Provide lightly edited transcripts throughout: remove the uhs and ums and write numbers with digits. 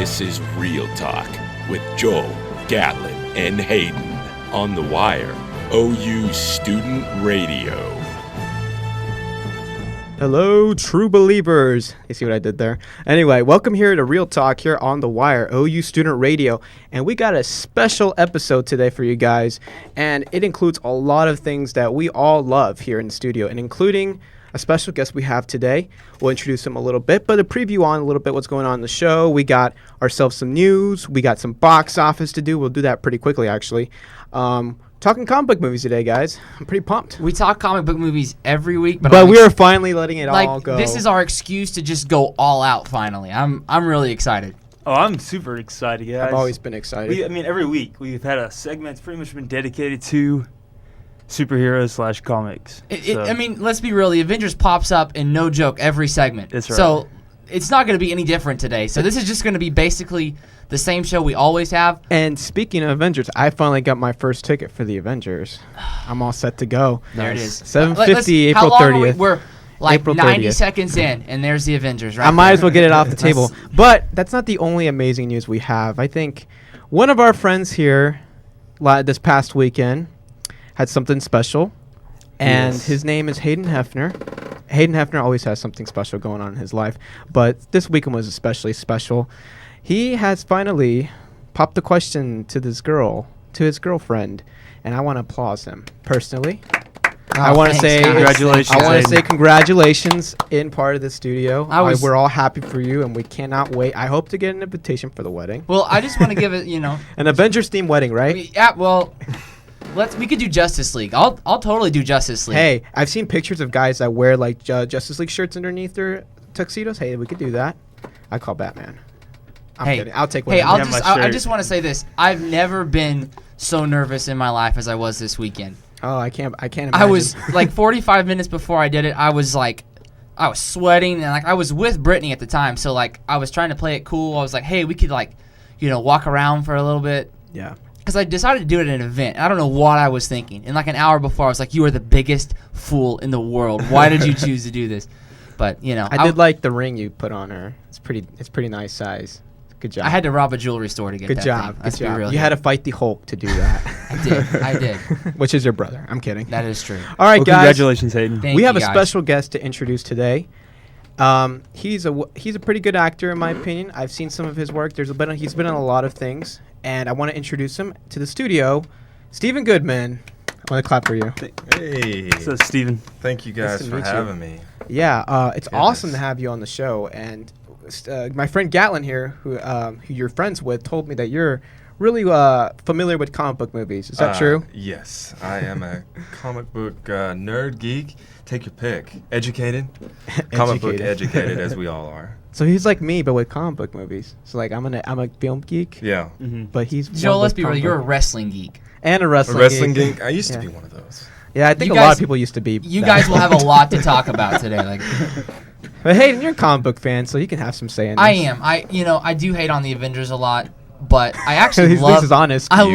This is Real Talk with Joel, Gatlin, and Hayden on the Wire, OU Student Radio. Hello, true believers. You see what I did there? Anyway, welcome here to Real Talk here on the Wire, OU Student Radio. And we got a special episode today for you guys. And it includes a lot of things that we all love here in the studio, and including a special guest we have today. We'll introduce him a little bit, but a preview on a little bit what's going on in the show. We got ourselves some news. We got some box office to do. We'll do that pretty quickly, actually. Talking comic book movies today, guys. I'm pretty pumped. We talk comic book movies every week, but we are finally letting it all go. This is our excuse to just go all out finally. I'm really excited. Oh, I'm super excited, guys. I've always been excited. Every week we've had a segment that's pretty much been dedicated to superheroes / comics. Let's be real. The Avengers pops up in no joke every segment. That's right. So it's not going to be any different today. So this is just going to be basically the same show we always have. And speaking of Avengers, I finally got my first ticket for the Avengers. I'm all set to go. There it is. 7:50, April 30th. We're like April 90 30th. seconds in, and there's the Avengers, right? I might as well get it off the table. But that's not the only amazing news we have. I think one of our friends here this past weekend had something special, and his name is Hayden Hefner. Hayden Hefner always has something special going on in his life, but this weekend was especially special. He has finally popped the question to his girlfriend, and I want to applaud him personally. I want to say congratulations. I want to say congratulations in part of the studio. We're all happy for you, and we cannot wait. I hope to get an invitation for the wedding. Well, I just want to give it, an Avengers themed wedding, right? We could do Justice League. I'll totally do Justice League. Hey, I've seen pictures of guys that wear like Justice League shirts underneath their tuxedos. Hey, we could do that. I call Batman. I'm kidding. I'll take one. Hey, I just want to say this. I've never been so nervous in my life as I was this weekend. Oh, I can't imagine. I was like 45 minutes before I did it. I was sweating, and I was with Brittany at the time, so I was trying to play it cool. I was like, hey, we could walk around for a little bit. Yeah. Because I decided to do it at an event. I don't know what I was thinking. And an hour before, I was like, you are the biggest fool in the world. Why did you choose to do this? But, I did like the ring you put on her. It's pretty nice size. Good job. I had to rob a jewelry store to get that thing. Good job. You had to fight the Hulk to do that. I did. Which is your brother. I'm kidding. That is true. All right, guys. Congratulations, Hayden. We have a special guest to introduce today. He's a pretty good actor, in my opinion. I've seen some of his work. He's been on a lot of things, and I want to introduce him to the studio. Stephen Goodman. I want to clap for you. Hey. So, Stephen. Thank you guys for having me. Yeah, it's awesome to have you on the show. And my friend Gatlin here, who you're friends with, told me that you're really familiar with comic book movies. Is that true? Yes. I am a comic book nerd geek. Take your pick. Educated. Comic book educated, as we all are. So he's like me, but with comic book movies. So I'm a film geek. Yeah. Mm-hmm. But he's Joe. Let's be real. You're a wrestling geek. And a wrestling. A wrestling geek. I used to be one of those. Yeah, I think a lot of people used to be. You guys will have a lot to talk about today. But Hayden, you're a comic book fan, so you can have some say in this. I am. I do hate on the Avengers a lot, but I actually love. This is honest. I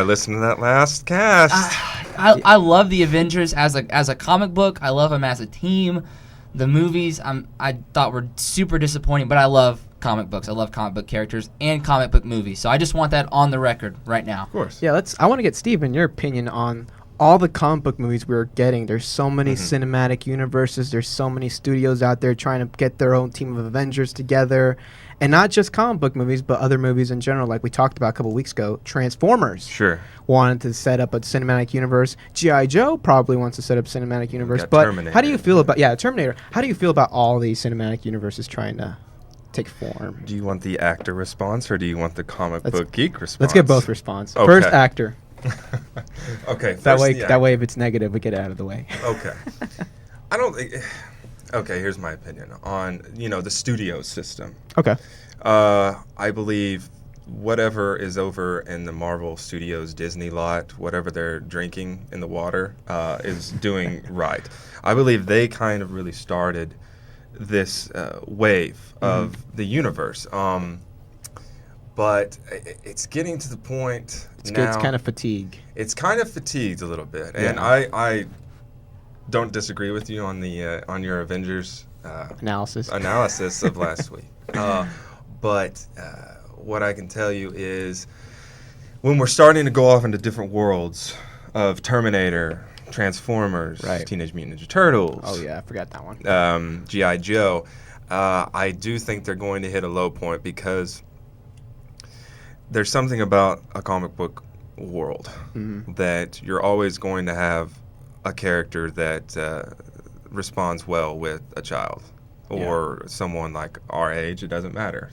listened to that last cast. I love the Avengers as a comic book. I love them as a team. The movies I thought were super disappointing, but I love comic books. I love comic book characters and comic book movies. So I just want that on the record right now. Of course. Yeah, I want to get Stephen your opinion on all the comic book movies we're getting. There's so many cinematic universes. There's so many studios out there trying to get their own team of Avengers together. And not just comic book movies, but other movies in general. Like we talked about a couple weeks ago, Transformers. Sure. Wanted to set up a cinematic universe. G.I. Joe probably wants to set up a cinematic universe. Got But Terminator. how do you feel about Terminator? How do you feel about all these cinematic universes trying to take form? Do you want the actor response or do you want the comic book geek response? Let's get both response. Okay. First, actor. Okay. That way, if it's negative, we get it out of the way. Okay. I don't think. Okay, here's my opinion on the studio system. Okay. I believe whatever is over in the Marvel Studios Disney lot, whatever they're drinking in the water, is doing right. I believe they kind of really started this wave of the universe. But it's getting to the point now. It's kind of fatigue. It's kind of fatigued a little bit, Yeah. and I don't disagree with you on the on your Avengers Analysis of last week. But what I can tell you is when we're starting to go off into different worlds of Terminator, Transformers, Right. Teenage Mutant Ninja Turtles. Oh yeah, I forgot that one. G.I. Joe. I do think they're going to hit a low point because there's something about a comic book world that you're always going to have a character that responds well with a child or someone like our age. It doesn't matter.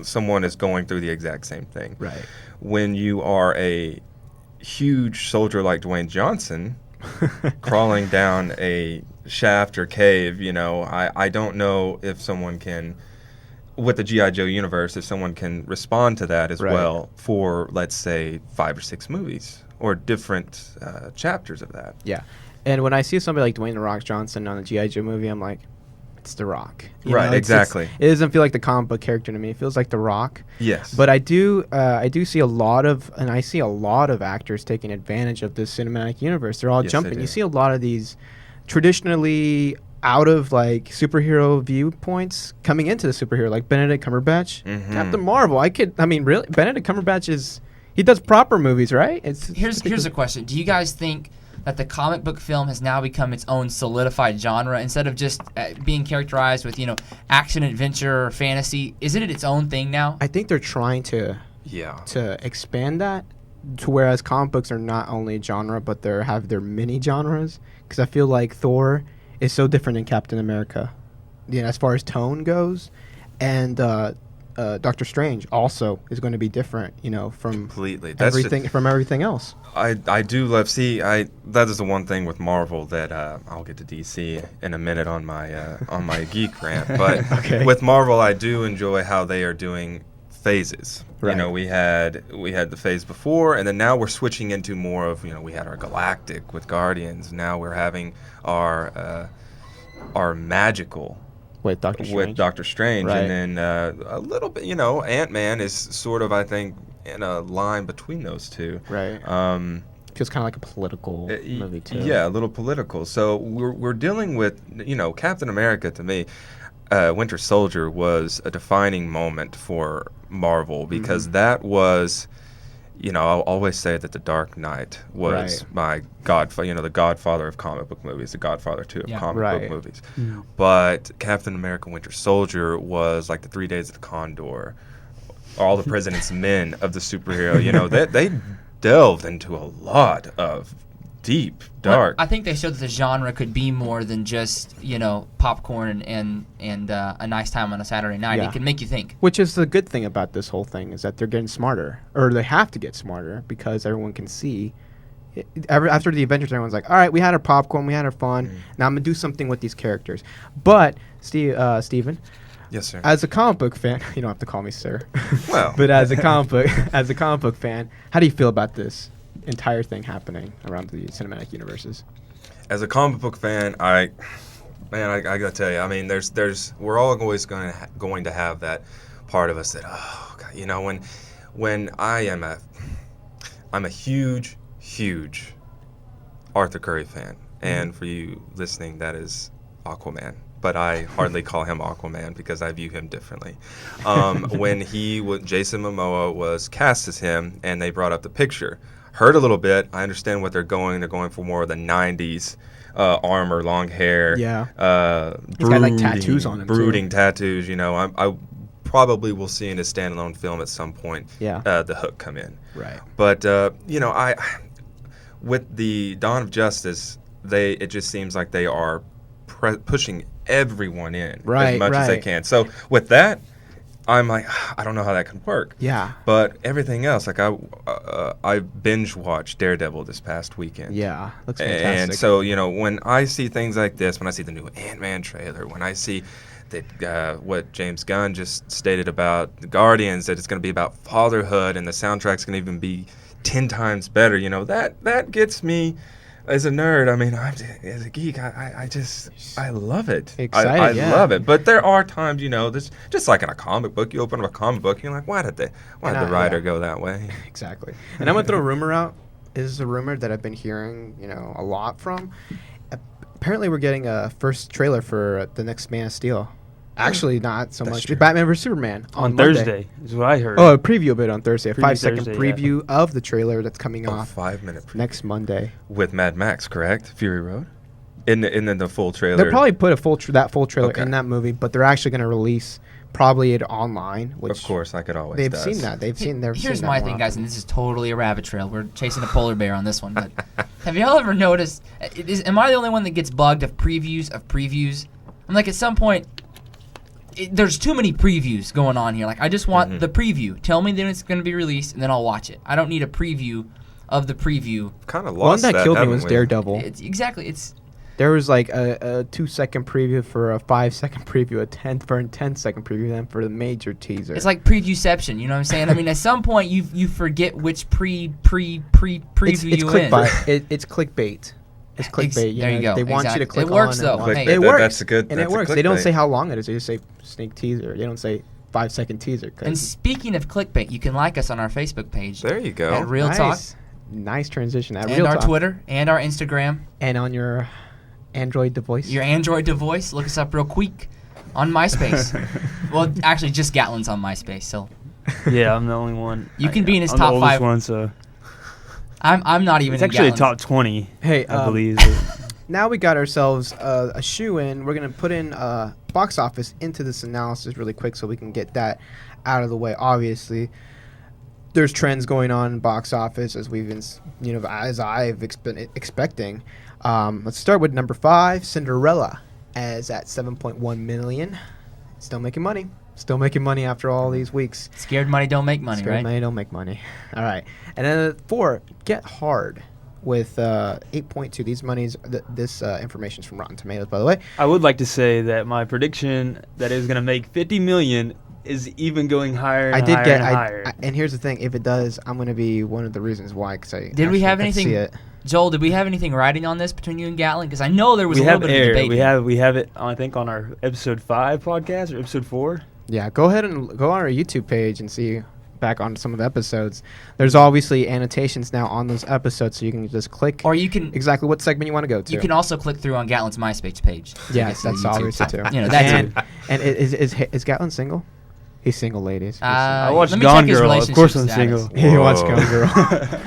Someone is going through the exact same thing. Right. When you are a huge soldier like Dwayne Johnson crawling down a shaft or cave, I don't know if someone can, with the G.I. Joe universe, if someone can respond to that as well for, let's say, 5 or 6 movies or different chapters of that. Yeah. And when I see somebody like Dwayne "The Rock" Johnson on a G.I. Joe movie, I'm like, it's The Rock. Right, exactly. It doesn't feel like the comic book character to me. It feels like The Rock. Yes. But I do see a lot of actors taking advantage of this cinematic universe. They're all jumping. You see a lot of these traditionally out of like superhero viewpoints coming into the superhero, like Benedict Cumberbatch, Captain Marvel. Really, Benedict Cumberbatch he does proper movies, right? Here's a question: do you guys think that the comic book film has now become its own solidified genre instead of just being characterized with action, adventure, or fantasy? Is it its own thing now? I think they're trying to expand that to whereas comic books are not only a genre but they have their mini genres, because I feel like Thor is so different than Captain America, as far as tone goes, and Doctor Strange also is going to be different, from completely from everything else. I do love that is the one thing with Marvel that I'll get to DC in a minute on my geek rant, but with Marvel I do enjoy how they are doing phases. Right. We had the phase before, and then now we're switching into more of we had our galactic with Guardians. Now we're having our magical with Doctor Strange, right. And then a little bit, Ant-Man is sort of, I think, in a line between those two. Right. Feels kind of like a political movie too. Yeah, a little political. So we're dealing with, Captain America to me. Winter Soldier was a defining moment for Marvel because that was, I'll always say that The Dark Knight was my the godfather of comic book movies, the godfather too of comic book movies. But Captain America Winter Soldier was like the 3 Days of the Condor, all the President's Men of the superhero. They delved into a lot of deep, dark. I think they showed that the genre could be more than just popcorn and a nice time on a Saturday night. It can make you think. Which is the good thing about this whole thing is that they're getting smarter, or they have to get smarter because everyone can see. After the Avengers, everyone's like, "All right, we had our popcorn, we had our fun. Now I'm gonna do something with these characters." But Stephen. Yes, sir. As a comic book fan, you don't have to call me sir. Well, but as a comic book fan, how do you feel about this entire thing happening around the cinematic universes? As a comic book fan, I gotta tell you, we're all always going to have that part of us that, oh God, when I'm a huge Arthur Curry fan, and for you listening, that is Aquaman. But I hardly call him Aquaman because I view him differently. When Jason Momoa was cast as him, and they brought up the picture. Heard a little bit. I understand what they're going. They're going for more of the 90s armor, long hair. Yeah. He's got like tattoos on him. Brooding tattoos. I probably will see in a standalone film at some point. Yeah. The Hook come in. Right. But I with the Dawn of Justice, it just seems like they are pushing everyone in as much as they can. So with that, I'm like, I don't know how that can work. Yeah. But everything else, like I binge watched Daredevil this past weekend. Yeah, looks fantastic. And so when I see things like this, when I see the new Ant-Man trailer, when I see that what James Gunn just stated about the Guardians, that it's going to be about fatherhood and the soundtrack's going to even be 10 times better, that gets me. As a nerd, as a geek, I love it. Excited, I love it. But there are times, this just like in a comic book, you open up a comic book, and you're like, why did the writer go that way? Exactly. And I'm gonna throw a rumor out. This is a rumor that I've been hearing, a lot from. Apparently, we're getting a first trailer for the next Man of Steel. Actually, not so That's much. true. Batman vs Superman On Monday. Thursday is what I heard. Oh, a preview of it on Thursday. A Preview 5-second Thursday, preview of the trailer that's coming A off 5-minute preview. next Monday. With Mad Max, correct? Fury Road. In the full trailer. They'll probably put a full trailer Okay. in that movie, but they're actually going to release probably it online. Which Of course, like it always they've does. seen that. They've seen. They've Here's seen my that thing, more guys, often. and this is totally a rabbit trail. We're chasing a polar bear on this one, but have y'all ever noticed? Am I the only one that gets bugged of previews of previews? I'm like, at some point, there's too many previews going on here. Like, I just want the preview. Tell me that it's going to be released, and then I'll watch it. I don't need a preview of the preview. Kind of One lost that killed me haven't was we? Daredevil. It's There was like a 2-second preview for a 5-second preview, a 10-second preview, then for the major teaser. It's like previewception, you know what I'm saying? I mean, at some point you forget which preview it's you clickbait. It's clickbait. It's clickbait. there you go. They want you to Exactly. click It works, on though. and watch. Hey. It That- works. that's a good- And that's it a works. They don't clickbait. say how long it is. They just say sneak teaser. They don't say 5-second teaser. 'cause- And speaking of clickbait, you can like us on our Facebook page There you go. at Real Talk, Nice transition. At and Real our Talk. Twitter, and our Instagram. And on your Android device. Your Android device, look us up real quick on MySpace. Well, actually, just Gatlin's on MySpace, so Yeah, I'm the only one. you can be in his I'm top the oldest 5. one, so I'm not even. it's in actually a Gatlin's. top 20. Hey, I believe. now we got ourselves a shoe in. We're gonna put in box office into this analysis really quick so we can get that out of the way. Obviously, there's trends going on in box office as we've been, as I've been expecting. Let's start with number 5, Cinderella, as at 7.1 million. Still making money. Still making money after all these weeks. Scared money don't make money, Scared right? money don't make money. All right. And then at 4, Get Hard with 8.2. These monies, this information's from Rotten Tomatoes, by the way. I would like to say that my prediction that it was going to make 50 million is even going higher and higher. And here's the thing: if it does, I'm going to be one of the reasons why. Because Did we have anything? See it. Joel, did we have anything writing on this between you and Gatlin? Because I know there was a little bit of debate. We have it. I think on our episode 5 podcast or episode 4. Yeah, go ahead and go on our YouTube page and see back on some of the episodes. There's obviously annotations now on those episodes, so you can just click Or you can exactly what segment you want to go to. you can also click through on Gatlin's MySpace page. to Yes, get to the that's YouTube. obviously too. You know, that's and, and is Gatlin single? He's single, ladies. He's I single. watched let me Gone check his Girl. Of relationship course I'm status. single. He watched Whoa. Gone Girl.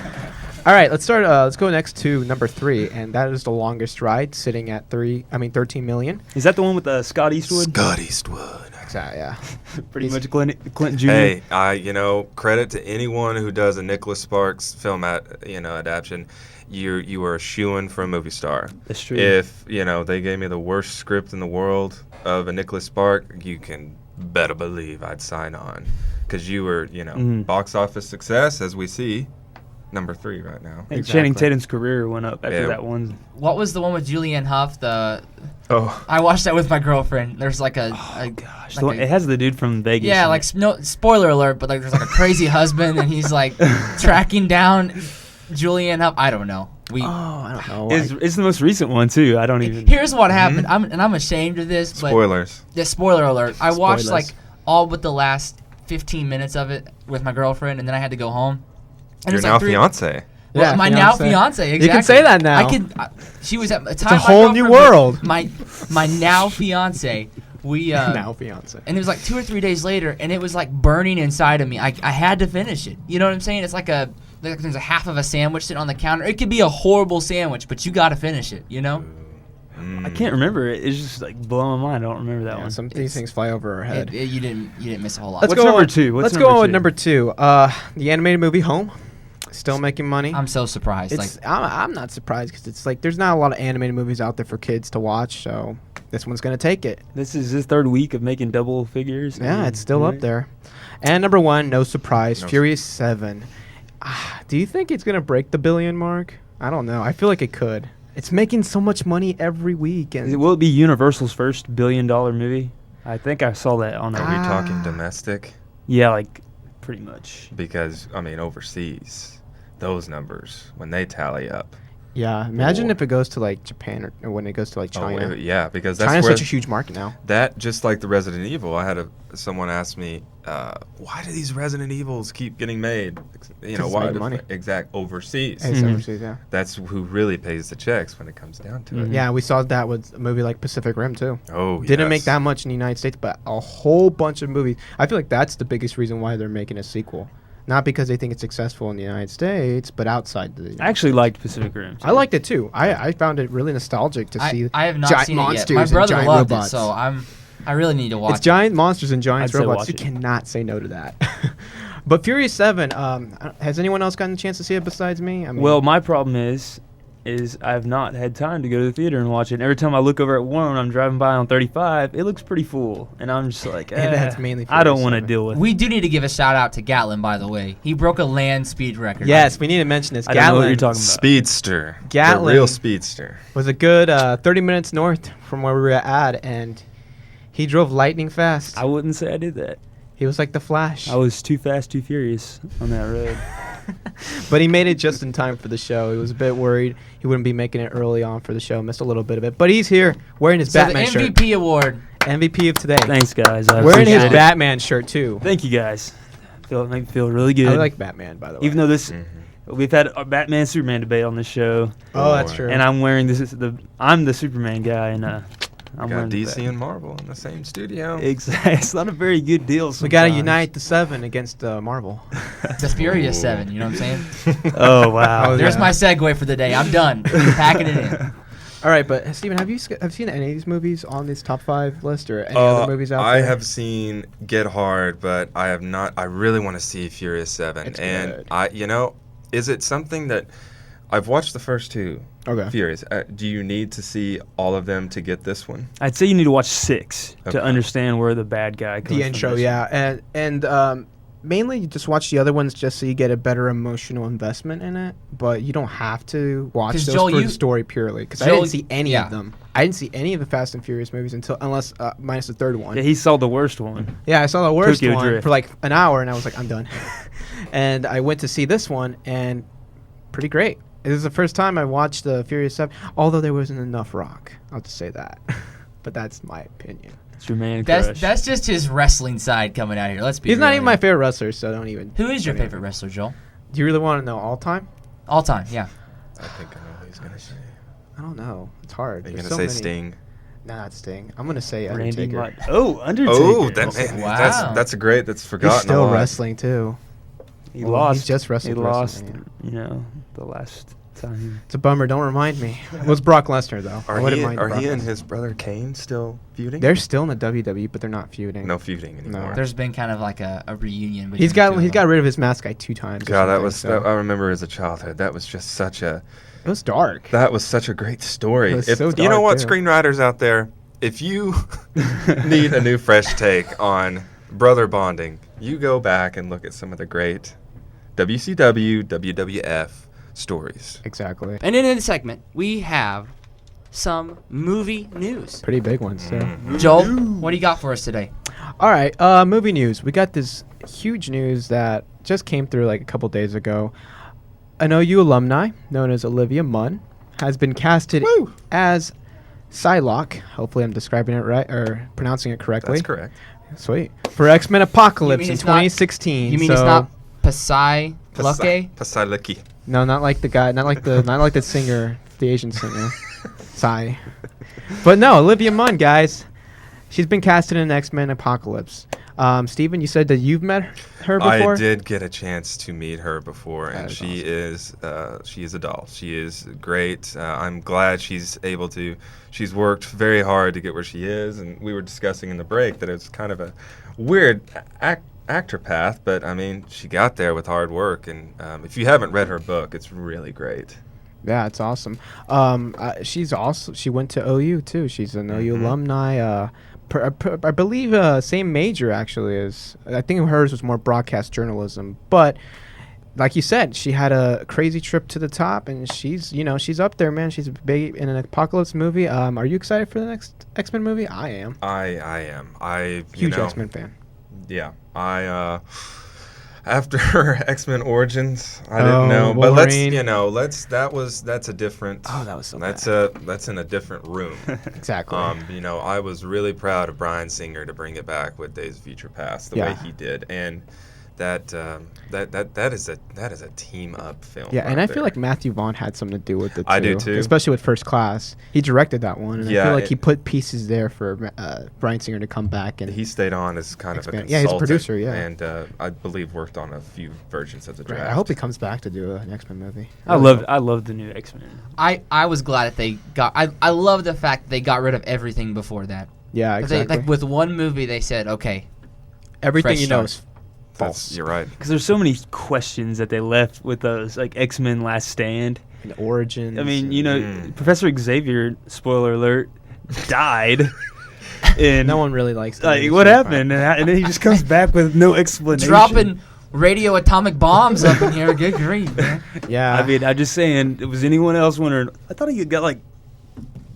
All right, let's start. Let's go next to number 3, and that is the longest ride, sitting at 13 million. Is that the one with Scott Eastwood? Scott Eastwood. Exactly. Yeah. Pretty He's- much Clinton Jr. Hey, credit to anyone who does a Nicholas Sparks film adaptation. You are a shoo-in for a movie star. That's true. If they gave me the worst script in the world of a Nicholas Spark, you can better believe I'd sign on, because you were box office success, as we see, number 3 right now. And Exactly. Channing Tatum's career went up after Yeah. that one. What was the one with Julianne Hough? Oh, I watched that with my girlfriend. There's like a Gosh, like it has the dude from Vegas. yeah, in like it. no spoiler alert, but like there's like a crazy husband and he's like tracking down Julianne Hough. I don't know. I don't know. It's the most recent one too. I don't even. Here's what happened. I'm ashamed of this, but spoilers. the spoiler alert. I watched Spoilers. like all but the last 15 minutes of it with my girlfriend, and then I had to go home. And You're it was now like fiance. Well, Yeah, my now fiance. Exactly. You can say that now. I could. She was at a time. It's a my whole new girlfriend world. was My now fiance. We now fiance. and it was like 2 or 3 days later, and it was like burning inside of me. I had to finish it. You know what I'm saying? It's like there's a half of a sandwich sitting on the counter. It could be a horrible sandwich, but you got to finish it. You know? I can't remember it. It's just like blowing my mind. I don't remember that one. Some of these things fly over our head. You didn't miss a whole lot. Let's What's go number on, 2? What's let's number go on with 2? number 2. The animated movie Home, still making money. I'm so surprised. It's I'm not surprised because it's like there's not a lot of animated movies out there for kids to watch, so this one's gonna take it. This is his 3rd week of making double figures. Yeah, it's still up Right. there. And number 1, no surprise, No Furious 7. Do you think it's gonna break the billion mark? I don't know. I feel like it could. It's making so much money every week, and Will it be Universal's first $1 billion movie? I think I saw that on Are a. we talking domestic? Yeah, like pretty much. Because overseas, those numbers when they tally up, Yeah, imagine if it goes to like Japan or when it goes to like China. Yeah, because that's China's where such a huge market now. that, just like the Resident Evil, I had someone ask me, why do these Resident Evils keep getting made? You know, 'Cause it's why making money. overseas? It's overseas, yeah. That's who really pays the checks when it comes down to it. Yeah, we saw that with a movie like Pacific Rim too. Oh, Didn't make yes. that much in the United States, but a whole bunch of movies. I feel like that's the biggest reason why they're making a sequel. Not because they think it's successful in the United States, but outside the. I actually liked Pacific Rim. I liked it too. I found it really nostalgic to see. I have not giant seen it yet. monsters My and brother giant loved robots. it, so I really need to watch It's giant monsters and giant I'd say robots. watch You it. cannot say no to that. But Furious 7, has anyone else gotten a chance to see it besides me? I mean, Well, my problem is I have not had time to go to the theater and watch it. And every time I look over at 1 when I'm driving by on 35, it looks pretty full. And I'm just like, And that's mainly I don't Furious want to 7. deal with it. it. We do need to give a shout out to Gatlin, by the way. He broke a land speed record. Yes, we need to mention this. I don't know what Gatlin you're talking about. Speedster. Gatlin. The real speedster. was a good 30 minutes north from where we were at, and he drove lightning fast. I wouldn't say I did that. He was like the Flash. I was too fast, too furious on that road. But he made it just in time for the show. He was a bit worried he wouldn't be making it early on for the show. Missed a little bit of it. But he's here wearing his So Batman the shirt. MVP award. MVP of today. Thanks, guys. I Wearing his appreciate it. Batman shirt, too. Thank you, guys. It made me feel really good. I like Batman, by the way. Even though we've had a Batman Superman debate on this show, Oh, that's true. and I'm wearing I'm the Superman guy, and I'm Got wearing the DC Batman. and Marvel in the same studio. Exactly. It's not a very good deal. we got to sometimes. unite the 7 against Marvel. The Furious Ooh. 7, you know what I'm saying? Oh wow. Oh, There's yeah. my segue for the day. I'm done. Packing it in. All right, but Steven, have you seen any of these movies on this top 5 list or any other movies out I there? have seen Get Hard, but I have not. I really want to see Furious 7. It's and good. Is it something that I've watched the first 2 Okay. Furious? Do you need to see all of them to get this one? I'd say you need to watch 6 Okay. to understand where the bad guy comes The from. intro, this yeah. And mainly you just watch the other ones just so you get a better emotional investment in it. But you don't have to watch 'Cause those Joel, for you- the story purely. Because I Joel, didn't see any yeah. of them. I didn't see any of the Fast and Furious movies unless minus the third one. Yeah, he saw the worst one. Yeah, I saw the worst Tokyo one Drift. for like an hour, and I was like, I'm done. And I went to see this one, and pretty great. It was the first time I watched the Furious 7, although there wasn't enough rock. I'll just say that. But that's my opinion. It's your man crush. That's just his wrestling side coming out here. Let's be He's not real even my here. favorite wrestler, so don't even. Who is your don't even- favorite wrestler, Joel? Do you really want to know all time? All time, yeah. I think I know what he's gonna say. I don't know. It's hard. Are you There's gonna so say many. Sting? Nah, it's Sting. I'm gonna say Randy Undertaker. Undertaker. Oh, that man, Wow. that's a great. That's forgotten. He's still a lot. wrestling too. He Well, lost. he's just wrestled He for lost. WrestleMania. The last time. It's a bummer. Don't remind me. It was Brock Lesnar though. I Are wouldn't he, mind are Brock he and Lesnar. his brother Kane still feuding? They're still in the WWE, but they're not feuding. no feuding anymore. There's been kind of like a reunion. He's between the two got of them. rid of his mask like 2 times. or God, that something, was. so- I remember as a childhood. That was just such a. It was dark. That was such a great story. It was If so you know dark, what, too. screenwriters out there, if you need a new fresh take on brother bonding, you go back and look at some of the great WCW, WWF stories. Exactly. And in this segment, we have some movie news. Pretty big ones too. Joel, what do you got for us today? All right, movie news. We got this huge news that just came through like a couple days ago. An OU alumni known as Olivia Munn has been casted Woo! as Psylocke. Hopefully, I'm describing it right or pronouncing it correctly. That's correct. Sweet. For XMen Apocalypse in it's not- 2016. You mean so it's not Pasai Lucky? Pasaliki. No, not like the guy, not like the singer, the Asian singer, Psy. But no, Olivia Munn, guys. She's been casted in XMen Apocalypse. Steven, you said that you've met her before? I did get a chance to meet her before, That and is she is a doll. She is great. I'm glad she's able to. She's worked very hard to get where she is, and we were discussing in the break that it's kind of a weird actor path, but I mean, she got there with hard work, and if you haven't read her book, it's really great. Yeah, it's awesome. She went to OU too. She's an OU alumni. I believe same major actually as I think hers was more broadcast journalism. But like you said, she had a crazy trip to the top, and she's up there, man. She's big in an Apocalypse movie. Are you excited for the next X-Men movie? I am. I am. Huge X-Men fan. Yeah, I After X-Men Origins, I didn't know, but Wolverine. That's a different. Oh, that was so That's in a different room. Exactly. I was really proud of Bryan Singer to bring it back with Days of Future Past the way he did, and that is a team up film. Yeah, right and I there. feel like Matthew Vaughn had something to do with it too. I do too. Especially with First Class. He directed that one, and I Yeah, feel like he put pieces there for Bryan Singer to come back and he stayed on as kind of a consultant. Yeah, he's a producer, yeah. And I believe worked on a few versions of the draft. I hope he comes back to do an X-Men movie. I love the new X-Men. I was glad that they got. I love the fact that they got rid of everything before that. Yeah, exactly. With one movie, they said, okay, everything fresh you know start. is false. You're right. Because there's so many questions that they left with those, like X-Men Last Stand. And origins. I mean, Professor Xavier, spoiler alert, died. And no one really likes that. like, what happened? And then he just comes back with no explanation. Dropping radio atomic bombs up in here. Good grief, man. Yeah. I mean, I'm just saying, was anyone else wondering? I thought he got, like,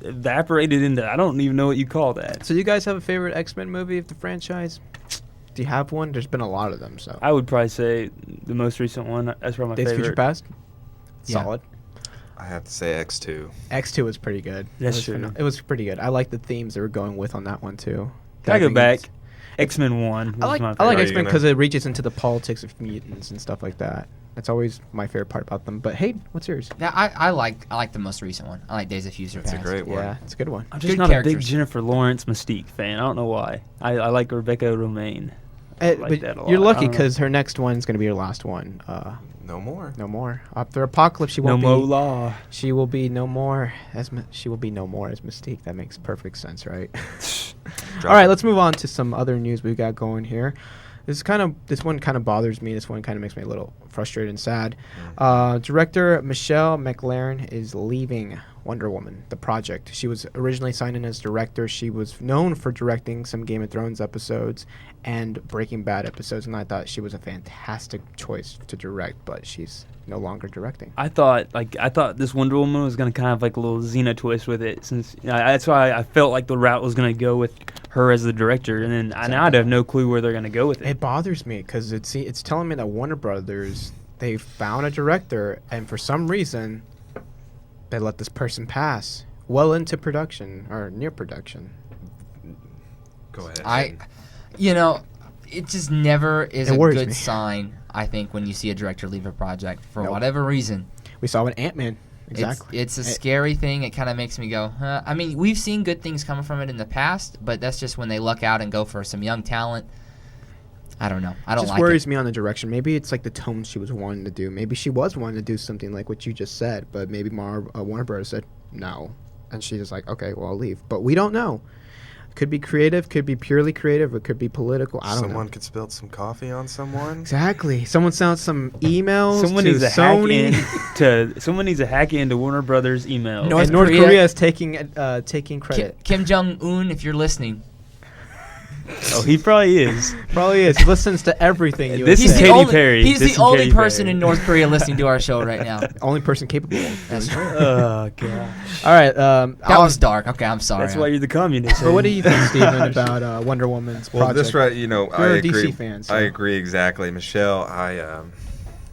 evaporated into, I don't even know what you call that. So you guys have a favorite X-Men movie of the franchise? Do you have one? There's been a lot of them, so. I would probably say the most recent one. That's probably my Days of favorite. Future Past? Yeah. Solid. I have to say X2. X2 was pretty good. That's true. It was pretty good. I like the themes they were going with on that one, too. Can I go think back? it's- X-Men 1 was I like my I like favorite. Are you X-Men gonna- because it reaches into the politics of mutants and stuff like that. That's always my favorite part about them. But hey, what's yours? Yeah, I like the most recent one. I like Days of Future That's a Past. great one. Yeah, it's a good one. I'm just Good not a big characters. Jennifer Lawrence Mystique fan. I don't know why. I like Rebecca Romaine. Like like that a you're lot. lucky I don't know. because her next one's going to be her last one. No more. No more. After Apocalypse, she No won't more be. law. She will be no more as she will be no more as Mystique. That makes perfect sense, right? All right, let's move on to some other news we got going here. This one kind of bothers me. This one kind of makes me a little frustrated and sad. Director Michelle McLaren is leaving Wonder Woman, the project. She was originally signed in as director. She was known for directing some Game of Thrones episodes and Breaking Bad episodes, and I thought she was a fantastic choice to direct, but she's no longer directing. I thought this Wonder Woman was gonna kind of like a little Xena twist with it, since that's why I felt like the route was gonna go with her as the director, and then now I'd have no clue where they're gonna go with it. It bothers me because it's telling me that Warner Brothers, they found a director, and for some reason, they let this person pass well into production or near production. Go ahead. It just never is It a worries good me. sign, I think, when you see a director leave a project for Nope. whatever reason. We saw with Ant-Man. Exactly. It's a scary thing. It kind of makes me go, huh. I mean, we've seen good things coming from it in the past, but that's just when they luck out and go for some young talent. I don't know. I don't just like worries it. me on the direction. Maybe it's like the tone she was wanting to do. Maybe she was wanting to do something like what you just said, but maybe Warner Brothers said no. And she's just like, okay, well, I'll leave. But we don't know. Could be creative, could be purely creative, it could be political. I don't know. Someone could spill some coffee on someone. Exactly. Someone sent some emails Someone to needs to Sony. someone needs to hack into Warner Brothers email. North And North Korea- Korea is taking credit. Kim Jong-un, if you're listening. Oh, he probably is. Probably is. He listens to everything you This say. is Katy only, Perry. He's This the is only Katy person Perry. in North Korea listening to our show right now. Only person capable. That's true. Oh gosh. All right. That was dark. Okay, I'm sorry. That's why you're the communist. But what do you think, Stephen, about Wonder Woman's Well, project? this right, I You're a agree. DC fan, so. I agree exactly, Michelle.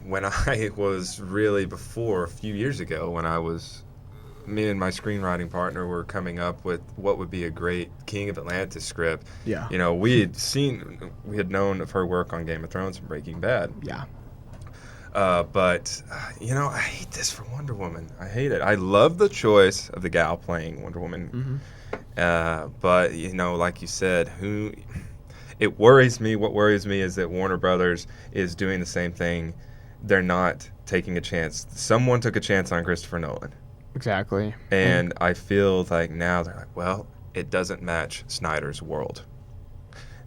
When I was really before a few years ago, me and my screenwriting partner were coming up with what would be a great King of Atlantis script. Yeah. We had known of her work on Game of Thrones and Breaking Bad. Yeah. But I hate this for Wonder Woman. I hate it. I love the choice of the gal playing Wonder Woman. Mm-hmm. But like you said, it worries me. What worries me is that Warner Brothers is doing the same thing. They're not taking a chance. Someone took a chance on Christopher Nolan. Exactly. And I feel like now they're like, well, it doesn't match Snyder's world.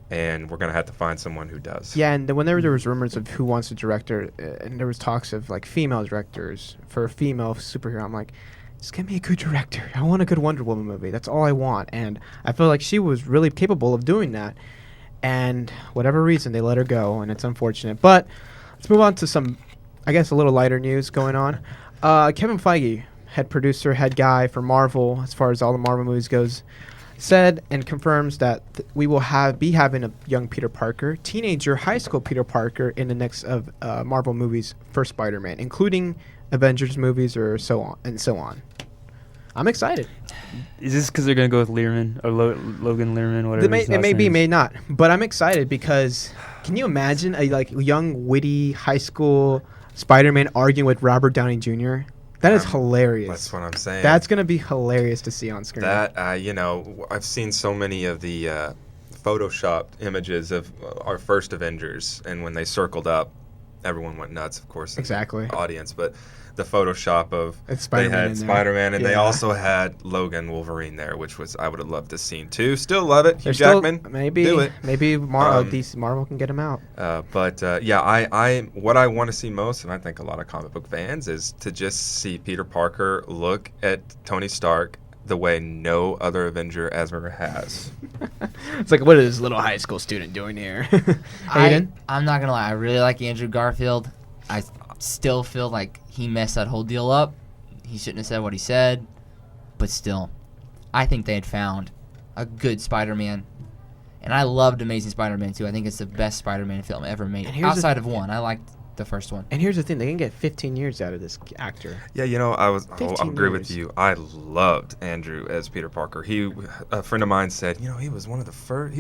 And we're going to have to find someone who does. Yeah, and whenever there was rumors of who wants a director, and there was talks of like female directors for a female superhero, I'm like, just give me a good director. I want a good Wonder Woman movie. That's all I want. And I feel like she was really capable of doing that. And whatever reason, they let her go, and it's unfortunate. But let's move on to some, I guess, a little lighter news going on. Kevin Feige, head producer, head guy for Marvel, as far as all the Marvel movies goes, said and confirms that we will be having a young Peter Parker, teenager, high school Peter Parker in the next of Marvel movies for Spider-Man, including Avengers movies or so on and so on. I'm excited. Is this because they're gonna go with Learman or Logan Learman, whatever? It may be, may not, but I'm excited because can you imagine a young, witty high school Spider-Man arguing with Robert Downey Jr.? That is hilarious. That's what I'm saying. That's gonna be hilarious to see on screen. That I've seen so many of the photoshopped images of our first Avengers, and when they circled up, everyone went nuts. Of course, exactly. The audience, but the Photoshop of Spider-Man they had in there. Spider-Man, and they also had Logan Wolverine there, which was I would have loved to seen too. Still love it, Hugh Jackman. Maybe do it. Maybe Marvel can get him out. But I what I want to see most, and I think a lot of comic book fans, is to just see Peter Parker look at Tony Stark the way no other Avenger ever has. It's like, what is this little high school student doing here? Hayden? I'm not gonna lie. I really like Andrew Garfield. I still feel like he messed that whole deal up. He shouldn't have said what he said. But still, I think they had found a good Spider-Man. And I loved Amazing Spider-Man 2. I think it's the best Spider-Man film ever made. Outside of one. I liked the first one. And here's the thing. They can get 15 years out of this actor. Yeah, I'll agree with years. you. I loved Andrew as Peter Parker. A friend of mine said, he was one of the first.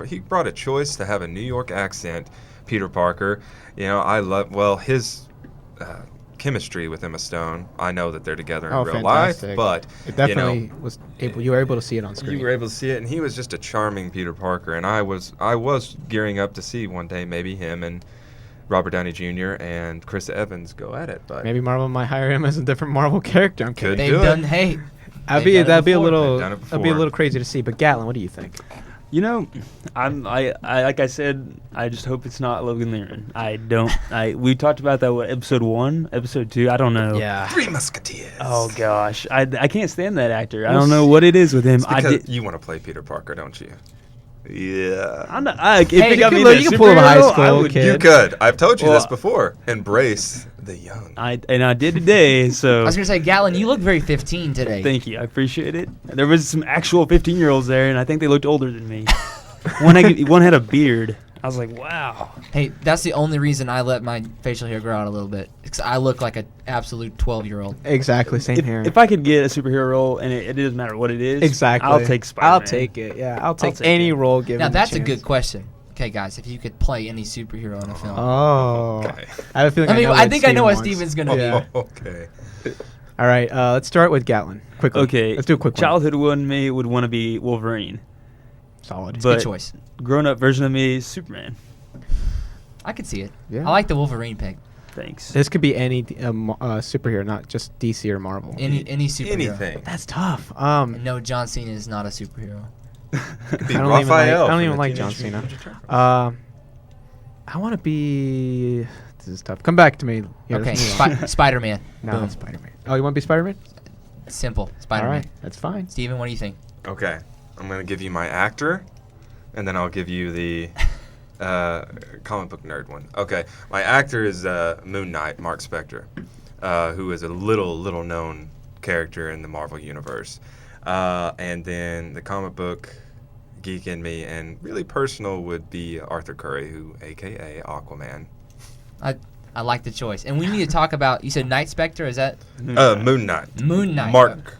He brought a choice to have a New York accent, Peter Parker. His chemistry with Emma Stone. I know that they're together in real fantastic. life, but it definitely you were able to see it on screen. You were able to see it, and he was just a charming Peter Parker. And I was gearing up to see one day maybe him and Robert Downey Jr. and Chris Evans go at it, but maybe Marvel might hire him as a different Marvel character. I'm kidding. That'd be a little crazy to see. But Gatlin, what do you think? I like I said, I just hope it's not Logan Lerman. We talked about that. Episode 1, episode 2. I don't know. Yeah. Three Musketeers. Oh gosh, I can't stand that actor. I don't know what it is with him. You want to play Peter Parker, don't you? Yeah. I'm not. You can pull him a high school kid. You could. I've told you this before. Embrace the young. I did today. So I was gonna say, Gatlin, you look very 15 today. Thank you. I appreciate it. There was some actual 15-year-olds there, and I think they looked older than me. One had a beard. I was like, wow. Hey, that's the only reason I let my facial hair grow out a little bit. Because I look like an absolute 12-year-old. Exactly, same here. If I could get a superhero role, and it doesn't matter what it is, exactly, I'll take Spider-Man. I'll take it. Yeah, I'll take any role given. Now that's the a chance. good question. Okay, guys, if you could play any superhero in a film. Oh, okay. I have a feeling. I think I know what Steven's gonna be. Yeah. Okay. All right, let's start with Gatlin. Quickly. Okay. Let's do a quick one. Childhood one me would want to be Wolverine. Solid. Good choice. Grown-up version of me is Superman. I could see it. Yeah. I like the Wolverine pick. Thanks. This could be any superhero, not just DC or Marvel. Any superhero. Anything. That's tough. And no, John Cena is not a superhero. Could be I Raphael don't from even the like John Teenage Cena. Mutant Ninja Turtles. I want to be. This is tough. Come back to me. Yeah, Okay, let's move on. Spider-Man. No, Boom. that's Spider-Man. Oh, you want to be Spider-Man? Simple. Spider-Man. All right, that's fine. Steven, what do you think? Okay. I'm going to give you my actor, and then I'll give you the comic book nerd one. Okay. My actor is Moon Knight, Mark Spector, who is a little known character in the Marvel Universe. And then the comic book geek in me and really personal would be Arthur Curry, who a.k.a. Aquaman. I like the choice. And we need to talk about, you said Night Spectre, is that? Moon Knight. Moon Knight. Mark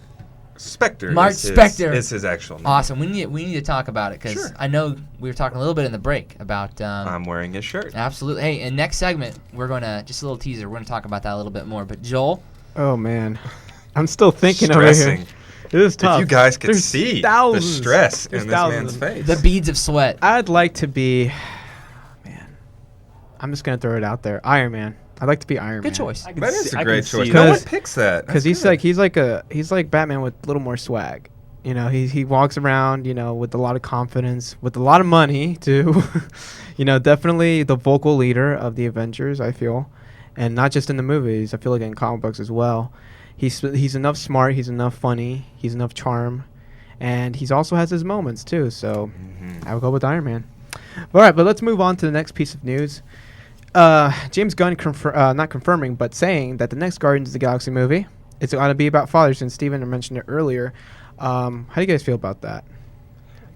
Spector. Mark Spector. Is his actual name. Awesome. We need to talk about it because Sure. I know we were talking a little bit in the break about. I'm wearing his shirt. Absolutely. Hey, in next segment, we're going to, just a little teaser, we're going to talk about that a little bit more. But Joel? Oh, man. I'm still thinking Stressing. over here. It is tough. If you guys could There's see thousands. the stress There's in this thousands. man's face. The beads of sweat. I'd like to be. Man. I'm just going to throw it out there. Iron Man. I'd like to be Iron Man. Good choice. I can That is see- a I great can see choice. that. No one Because- picks that. Because That's good. he's like Batman with a little more swag. You know, he walks around, with a lot of confidence, with a lot of money too. Definitely the vocal leader of the Avengers, I feel, and not just in the movies. I feel like in comic books as well. He's enough smart, he's enough funny, he's enough charm, and he's also has his moments too. So I would go with Iron Man. All right, but let's move on to the next piece of news. James Gunn not confirming, but saying that the next Guardians of the Galaxy movie, it's going to be about fathers, and Steven mentioned it earlier. How do you guys feel about that?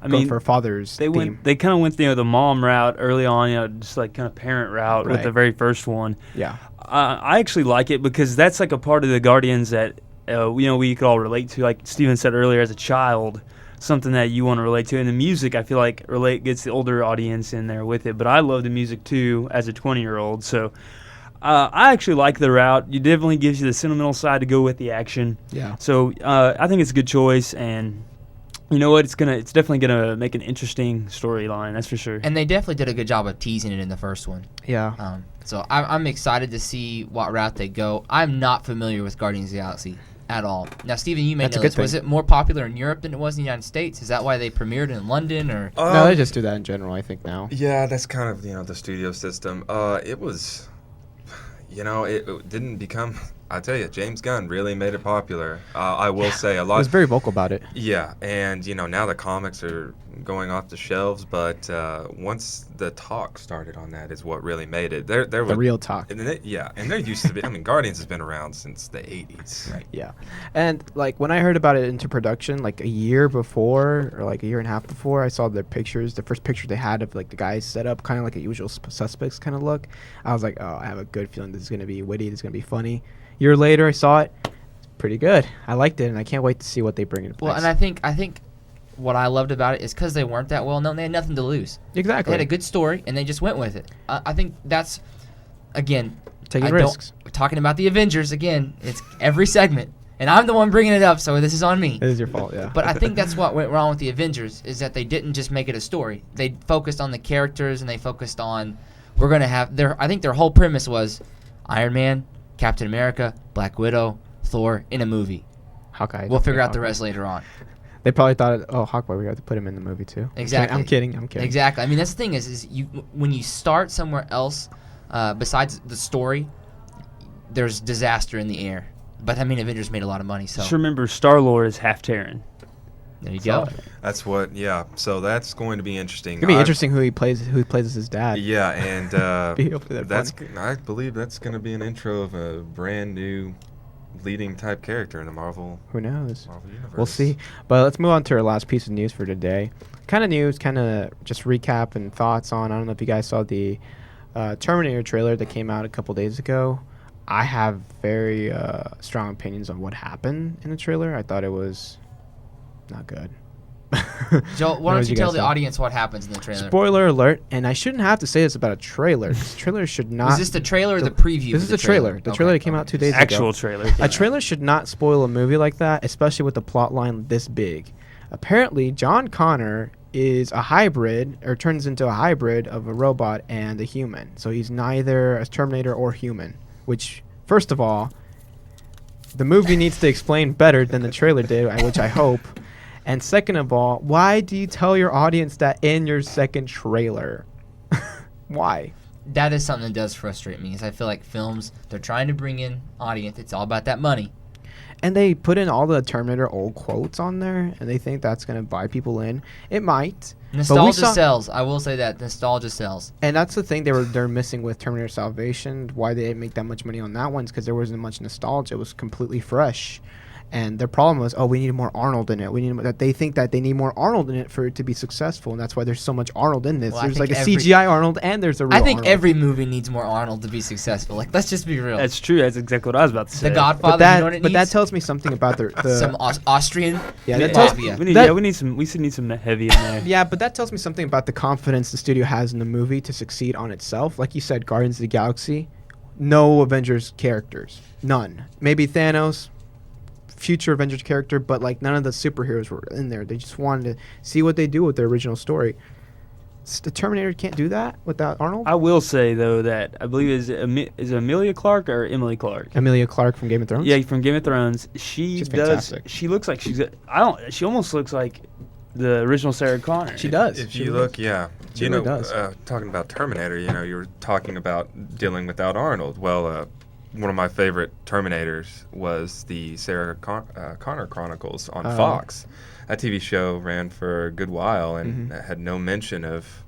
I going mean, for a father's they theme. they kind of went the mom route early on, just like kind of parent route with Right. the very first one. Yeah. I actually like it because that's like a part of the Guardians that we could all relate to. Like Steven said earlier, as a child, something that you want to relate to. And the music, I feel like gets the older audience in there with it. But I love the music too as a 20-year-old. So I actually like the route. It definitely gives you the sentimental side to go with the action. Yeah. So I think it's a good choice, and you know what? It's definitely gonna make an interesting storyline. That's for sure. And they definitely did a good job of teasing it in the first one. Yeah. So I'm excited to see what route they go. I'm not familiar with Guardians of the Galaxy at all. Now, Steven, you may That's a know good this. Was thing. it more popular in Europe than it was in the United States? Is that why they premiered in London? Or No, they just do that in general, I think, now. Yeah, that's kind of the studio system. It was, it didn't become. I tell you, James Gunn really made it popular. I will say a He lot. was very vocal about it. Yeah, and now the comics are going off the shelves, but once the talk started on that is what really made it. There The was real talk. and there used to be. I mean, Guardians has been around since the '80s. Right. Yeah. And, like, when I heard about it into production, like, a year before, or, like, a year and a half before, I saw their pictures, the first picture they had of, like, the guys set up, kind of like a Usual Suspects kind of look. I was like, oh, I have a good feeling this is going to be witty, this is going to be funny. Year later, I saw it. It's pretty good. I liked it, and I can't wait to see what they bring in. well, and I think what I loved about it is because they weren't that well known. They had nothing to lose. Exactly. They had a good story, and they just went with it. I think that's, again, Taking I don't- risks. talking about the Avengers again. It's every segment, and I'm the one bringing it up, so this is on me. It is your fault, yeah. But I think that's what went wrong with the Avengers is that they didn't just make it a story. They focused on the characters, and they focused on we're going to have I think their whole premise was Iron Man, Captain America, Black Widow, Thor in a movie. Hawkeye. We'll figure out the Hawkeye. rest later on. They probably thought, oh, Hawkeye, we have to put him in the movie too. Exactly. I'm kidding. Exactly. I mean, that's the thing is you when you start somewhere else, besides the story, there's disaster in the air. But I mean, Avengers made a lot of money, so Just remember, Star-Lord is half Terran. there you go. That's what. Yeah. So that's going to be interesting. It's gonna be interesting who he plays as his dad. Yeah, and Be hopefully that's. funny. I believe that's going to be an intro of a brand new leading type character in the Marvel Who knows? universe. We'll see. But let's move on to our last piece of news for today. Kind of news, kind of just recap and thoughts on. I don't know if you guys saw the Terminator trailer that came out a couple days ago. I have very strong opinions on what happened in the trailer. I thought it was not good. Joel, why What don't did you tell guys the think? audience what happens in the trailer? Spoiler alert, and I shouldn't have to say this about a trailer. This trailer should not. Is this the trailer or the preview? This of is the the trailer. The trailer that came out 2 days ago. Actual trailer. A trailer should not spoil a movie like that, especially with a plot line this big. Apparently, John Connor is a hybrid, or turns into a hybrid of a robot and a human. So he's neither a Terminator or human, which, first of all, the movie needs to explain better than the trailer did, which I hope. And second of all, why do you tell your audience that in your second trailer? Why? That is something that does frustrate me. Is I feel like films, they're trying to bring in audience. It's all about that money. And they put in all the Terminator old quotes on there, and they think that's going to buy people in. It might. Nostalgia sells. I will say that nostalgia sells. And that's the thing they're missing with Terminator Salvation. Why they didn't make that much money on that one is because there wasn't much nostalgia. It was completely fresh. And their problem was, we need more Arnold in it. They think that they need more Arnold in it for it to be successful, and that's why there's so much Arnold in this. Well, I there's think like a every- CGI Arnold, and there's a real I think Arnold. every movie needs more Arnold to be successful. Like, let's just be real. That's true. That's exactly what I was about to say. The Godfather, But you know what it that needs? tells me something about the Some Austrian Yeah, that mafia. We need, That- we need some. We should need some heavy in there. Yeah, but that tells me something about the confidence the studio has in the movie to succeed on itself. Like you said, Guardians of the Galaxy, no Avengers characters. None. Maybe Thanos, future Avengers character, but like none of the superheroes were in there. They just wanted to see what they do with their original story. The Terminator can't do that without Arnold? I will say though that I believe is it Amelia Clarke or Emily Clarke? Emilia Clarke from Game of Thrones? Yeah, from Game of Thrones. She's fantastic. She looks like she almost looks like the original Sarah Connor. She does. If She you really look, does. yeah, She you really know, does. talking about Terminator, you were talking about dealing without Arnold. Well, one of my favorite Terminators was the Sarah Connor Chronicles on Oh. Fox. That TV show ran for a good while and Mhm. had no mention of.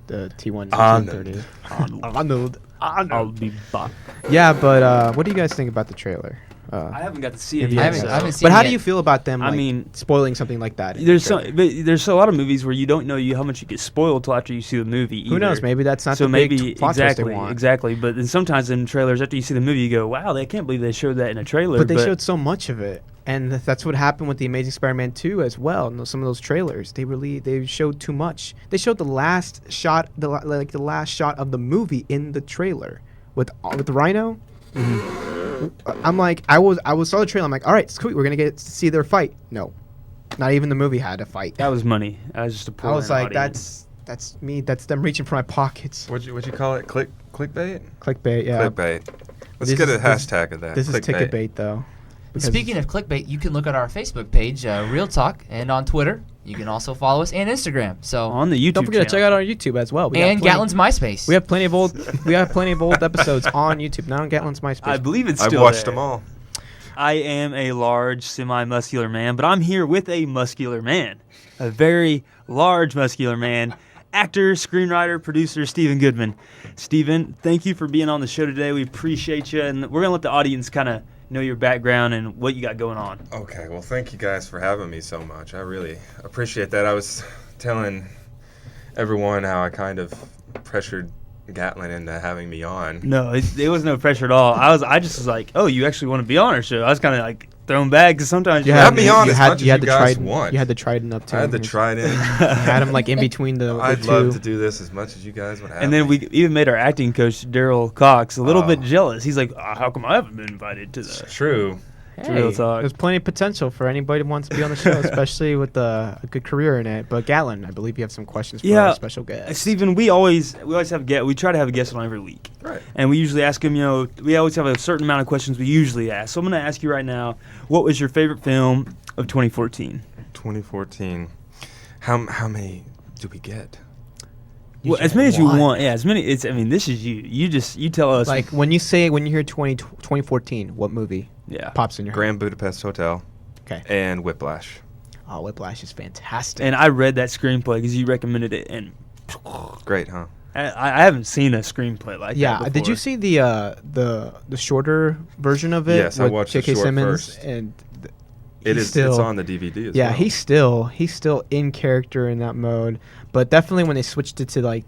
The T1 Arnold. Arnold. I'll be back. Yeah, but what do you guys think about the trailer? I haven't got to see it Yeah, yet. I haven't seen But how it do yet. you feel about them? I Like, mean, spoiling something like that. there's a lot of movies where you don't know how much you get spoiled till after you see the movie. Who knows? either. Maybe that's not So the maybe big plot twist they exactly, want. exactly. But then sometimes in trailers, after you see the movie, you go, "Wow, I can't believe they showed that in a trailer." But they showed so much of it, and that's what happened with the Amazing Spider-Man 2 as well. Some of those trailers, they showed too much. They showed the last shot, the last shot of the movie in the trailer with Rhino. I'm like, I saw the trailer. I'm like, all right, sweet, we're gonna get to see their fight. No, not even the movie had a fight. That was money. That was just a poor. I was like, audience. that's me. That's them reaching for my pockets. What'd you call it? Clickbait? Clickbait, yeah. Clickbait. Let's This get a is- hashtag of that. This is Clickbait. ticket bait, though. because- Speaking of clickbait, you can look at our Facebook page, Real Talk, and on Twitter. You can also follow us and Instagram. So on the YouTube. don't forget to check channel. out our YouTube as well. We got and plenty- Gatlin's MySpace. We have plenty of old episodes on YouTube, not on Gatlin's MySpace. I believe it's I've still watched there. them all. I am a large, semi-muscular man, but I'm here with a muscular man, a very large muscular man, actor, screenwriter, producer, Stephen Goodman. Stephen, thank you for being on the show today. We appreciate you, and we're gonna let the audience kind of know your background and what you got going on. Okay, well, thank you guys for having me so much. I really appreciate that. I was telling everyone how I kind of pressured Gatlin into having me on. No, it was no pressure at all. I just was like, oh, you actually want to be on our show? I was kind of like thrown back because sometimes Yeah, have me on as much as you the guys Trident, want. You had the Trident up too. I had the Trident. You had him like in between the I'd two. love to do this as much as you guys would have. And then me. we even made our acting coach Daryl Cox a little Oh. bit jealous. He's like, how come I haven't been invited to It's the? true. Hey, Real talk. there's plenty of potential for anybody who wants to be on the show, especially with a good career in it. But Gatlin, I believe you have some questions for Yeah, our special guest. Stephen, we always have we try to have a guest on every week. Right. And we usually ask him, we always have a certain amount of questions we usually ask. So I'm going to ask you right now, what was your favorite film of 2014? 2014. How many do we get? Well, as many as you want. Yeah, as many. This is you. You tell us. Like when you hear 2014, what movie yeah. pops in your head? Grand Budapest Hotel Okay. and Whiplash. Oh, Whiplash is fantastic. And I read that screenplay because you recommended it, and Great, huh? I haven't seen a screenplay like that yeah, before. did you see the shorter version of it? Yes, I with watched the J.K. short Simmons first. and It's on the DVD as yeah, well. he's still in character in that mode. But definitely when they switched it to like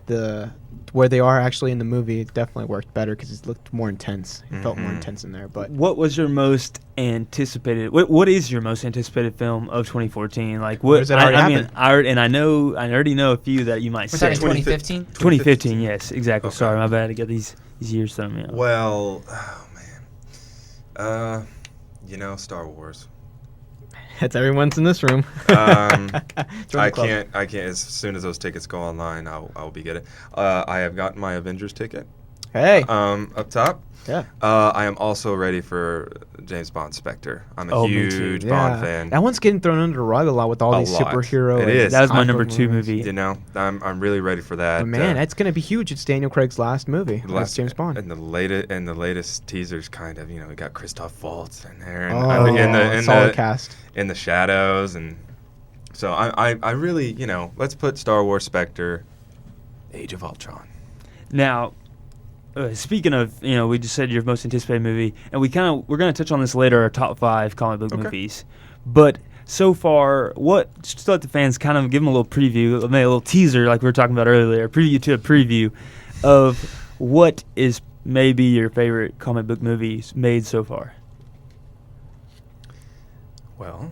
where they are actually in the movie, it definitely worked better because it looked more intense. It felt more intense in there. But What was your most anticipated? What is your most anticipated film of 2014? Like what? does it already I happen? I already know a few that you might Was say. that in 2015? 2015, yes, exactly. Okay. Sorry, my bad. I get these years thrown out. Well, oh man. Star Wars. that's everyone's in this room. Um, Join I the club. can't. As soon as those tickets go online, I'll be getting. I have gotten my Avengers ticket. Hey. Up top. Yeah. I am also ready for James Bond Spectre. I'm a Me too. huge Bond fan. That one's getting thrown under the rug a lot with all A these lot. superhero. It and is. That was my comic number book 2 movies. movie. I'm really ready for that. But man, that's gonna be huge. It's Daniel Craig's last movie. the Last James Bond. And the latest teasers kind of, we got Christoph Waltz in there, and Oh, solid cast. in the shadows, and so I really, let's put Star Wars Spectre, Age of Ultron. Now, speaking of, we just said your most anticipated movie, and we're going to touch on this later, our top 5 comic book Okay. movies. But so far, just to let the fans kind of give them a little preview, maybe a little teaser, like we were talking about earlier, a preview of what is maybe your favorite comic book movies made so far. Well,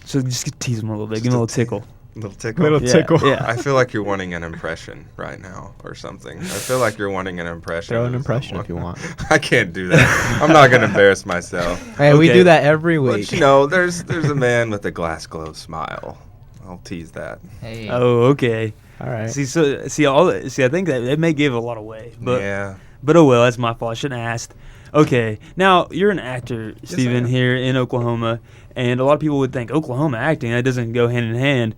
So just tease them a little bit, Just give them a a little tickle. little tickle. Little Yeah, tickle. yeah. I feel like you're wanting an impression right now or something. I feel like you're wanting an impression. Throw an of impression if someone. you want. I can't do that. I'm not going to embarrass myself. Hey, we Okay. do that every week. But there's a man with a glass glow smile. I'll tease that. Hey. Oh, okay. All right. I think that may give a lot away, but Yeah. But oh well, that's my fault. I shouldn't have asked. Okay, now you're an actor, I Stephen, am. here in Oklahoma, and a lot of people would think Oklahoma acting that doesn't go hand in hand.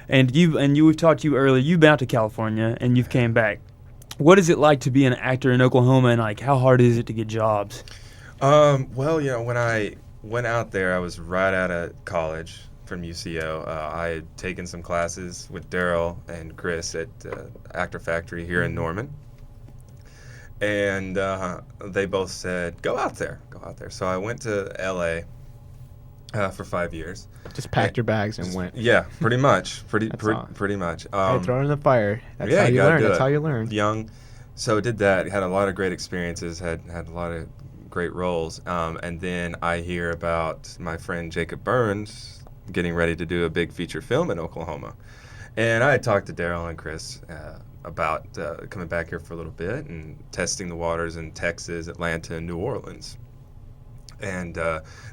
And we've talked to you earlier. You've been out to California and you've came back. What is it like to be an actor in Oklahoma, and like how hard is it to get jobs? Well, when I went out there, I was right out of college from UCO. I had taken some classes with Daryl and Chris at Actor Factory here in Norman. And they both said, go out there. So I went to L.A. For 5 years. Just packed your bags and went. Yeah, pretty much. Pretty much. Hey, throw it in the fire. That's yeah, how you learn. do That's it. how you learn. Young. So did that. Had a lot of great experiences. Had a lot of great roles. And then I hear about my friend Jacob Burns getting ready to do a big feature film in Oklahoma. And I had talked to Daryl and Chris about coming back here for a little bit and testing the waters in Texas, Atlanta, and New Orleans. And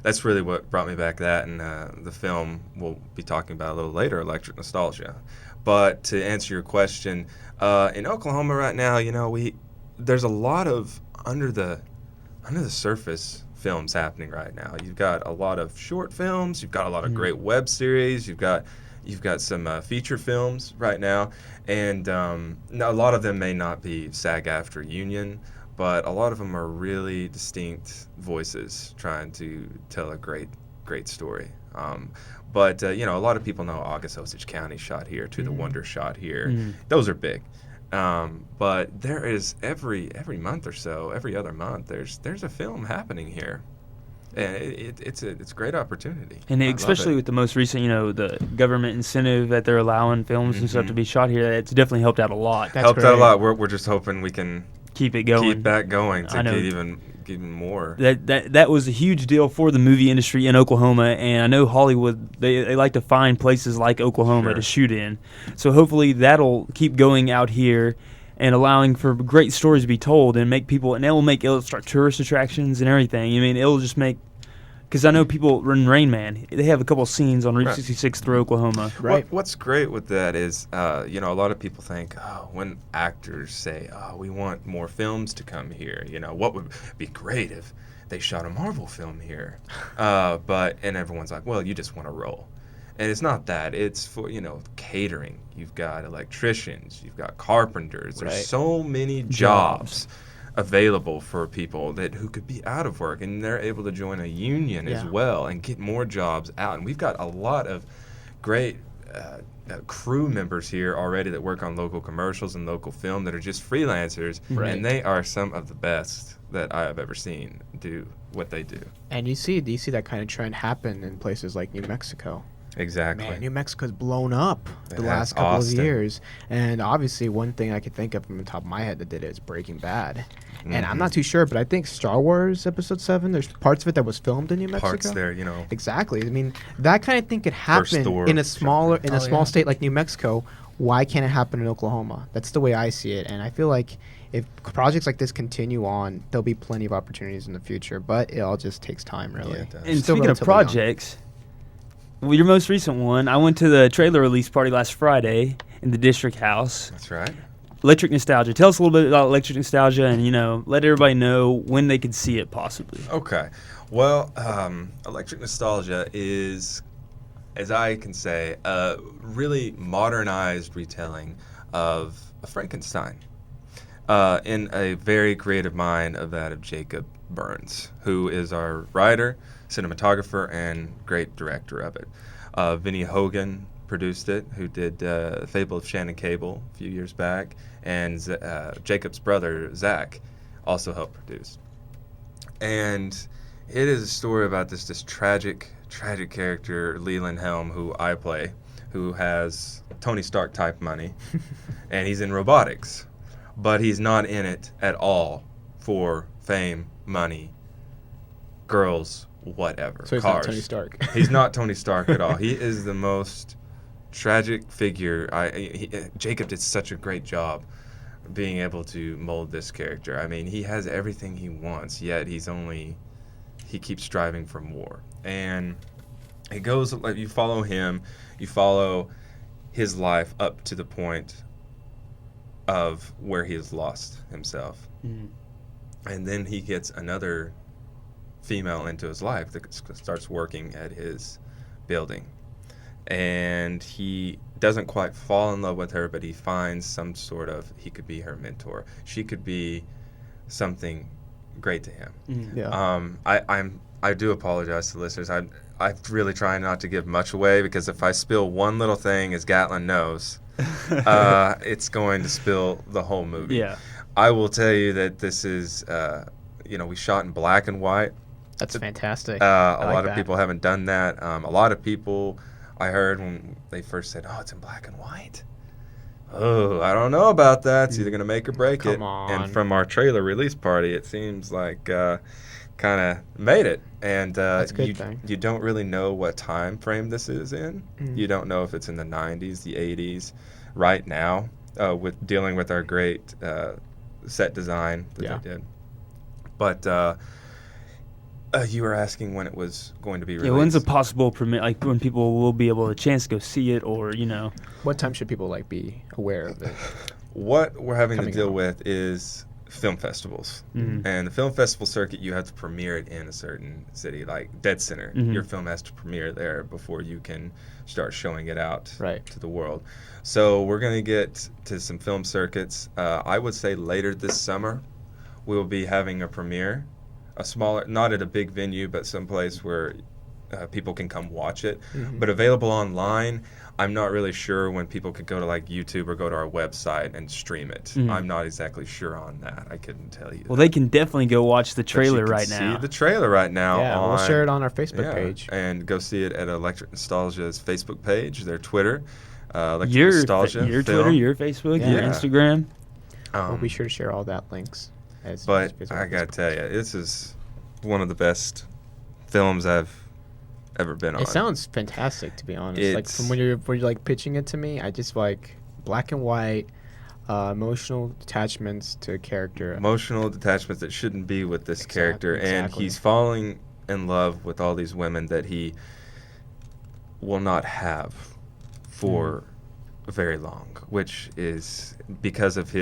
that's really what brought me back. That and the film we'll be talking about a little later, Electric Nostalgia. But to answer your question, in Oklahoma right now, there's a lot of under the surface films happening right now. You've got a lot of short films. You've got a lot of great web series. You've got some feature films right now, and a lot of them may not be SAG-AFTRA union, but a lot of them are really distinct voices trying to tell a great story. But a lot of people know August Osage County shot here, To the Wonder shot here. Those are big. But there is every month or so, every other month, there's a film happening here. And it's a great opportunity. And especially with the most recent, the government incentive that they're allowing films and stuff to be shot here, it's definitely helped out a lot. That's helped great. out a lot. We're just hoping we can Keep it going. keep that going to I know. get even more. That was a huge deal for the movie industry in Oklahoma, and I know Hollywood, they like to find places like Oklahoma to shoot in. So hopefully that'll keep going out here and allowing for great stories to be told and make people, and it'll start tourist attractions and everything. I mean, it'll just make, because I know people in Rain Man, they have a couple of scenes on Route 66 through Oklahoma. Right. What's great with that is, a lot of people think, when actors say, we want more films to come here, what would be great if they shot a Marvel film here? And everyone's like, well, you just want a role. And it's not that. It's for, catering. You've got electricians. You've got carpenters. There's so many jobs available for people who could be out of work, and they're able to join a union as well and get more jobs out. And we've got a lot of great crew members here already that work on local commercials and local film that are just freelancers, and they are some of the best that I have ever seen do what they do. And do you see that kind of trend happen in places like New Mexico? Exactly. Man, New Mexico's blown up the It last has. couple Austin. of years. And obviously one thing I could think of from the top of my head that did it is Breaking Bad. And I'm not too sure, but I think Star Wars Episode 7, there's parts of it that was filmed in New Mexico. Parts there, Exactly. I mean, that kind of thing could happen Thor in a small yeah. state like New Mexico. Why can't it happen in Oklahoma? That's the way I see it. And I feel like if projects like this continue on, there'll be plenty of opportunities in the future. But it all just takes time, really. Yeah, it does. And Still speaking of relatively young. projects, well, your most recent one, I went to the trailer release party last Friday in the District House. That's right. Electric Nostalgia. Tell us a little bit about Electric Nostalgia and, let everybody know when they could see it possibly. Okay. Well, Electric Nostalgia is, as I can say, a really modernized retelling of a Frankenstein in a very creative mind of that of Jacob Burns, who is our writer, cinematographer, and great director of it. Vinnie Hogan produced it, who did Fable of Shannon Cable a few years back, and Jacob's brother, Zach, also helped produce. And it is a story about this tragic character, Leland Helm, who I play, who has Tony Stark type money, and he's in robotics, but he's not in it at all for fame, money, girls, whatever, So he's cars. not Tony Stark. He's not Tony Stark at all. He is the most tragic figure. Jacob did such a great job being able to mold this character. I mean, he has everything he wants, yet he keeps striving for more. And it goes like you follow him, you follow his life up to the point of where he has lost himself. And then he gets another female into his life that starts working at his building. And he doesn't quite fall in love with her, but he finds some sort of, he could be her mentor. She could be something great to him. Yeah. I do apologize to the listeners. I'm really trying not to give much away, because if I spill one little thing, as Gatlin knows, it's going to spill the whole movie. Yeah. I will tell you that this is, we shot in black and white. That's fantastic. A like lot that. of people haven't done that. A lot of people, I heard when they first said, "Oh, it's in black and white." Oh, I don't know about that. It's either gonna make or break it. Come on. And from our trailer release party, it seems like kind of made it. And That's a good thing. you don't really know what time frame this is in. You don't know if it's in the 90s, the 80s, right now, with dealing with our great set design that they did. But you were asking when it was going to be released. Yeah, when's a possible premiere? Like when people will be able to chance to go see it, or What time should people be aware of it? What we're having Coming to deal out. with is film festivals. Mhm. And the film festival circuit, you have to premiere it in a certain city, like Dead Center. Mhm. Your film has to premiere there before you can start showing it out Right. to the world. So we're going to get to some film circuits. I would say later this summer, we'll be having a premiere, a smaller, not at a big venue, but someplace where people can come watch it. But available online, I'm not really sure when people could go to like YouTube or go to our website and stream it. I'm not exactly sure on that. I couldn't tell you. well, they can definitely go watch the But you trailer can right see now. the trailer right now. Yeah, we'll share it on our Facebook page. And go see it at Electric Nostalgia's Facebook page, their Twitter, Electric Your Nostalgia. your film. Twitter, your Facebook, your Yeah. Instagram. We'll be sure to share all that links. But I gotta tell you, this is one of the best films I've ever been on. It sounds fantastic, to be honest. Like It's- from when you're like pitching it to me, I just like black and white, emotional attachments to a character. Emotional detachments that shouldn't be with this character, and exactly. he's falling in love with all these women that he will not have for very long, which is because of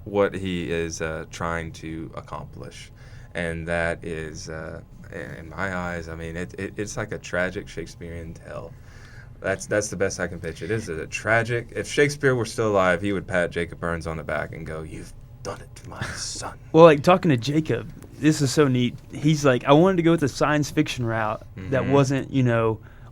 what he is trying to accomplish, and that is, in my eyes, I mean, it's like a tragic Shakespearean tale. That's the best I can pitch it. It is a tragic. If Shakespeare were still alive, he would pat Jacob Burns on the back and go, "You've done it to my son." Well, like talking to Jacob, this is so neat. He's like, I wanted to go with the science fiction route that wasn't,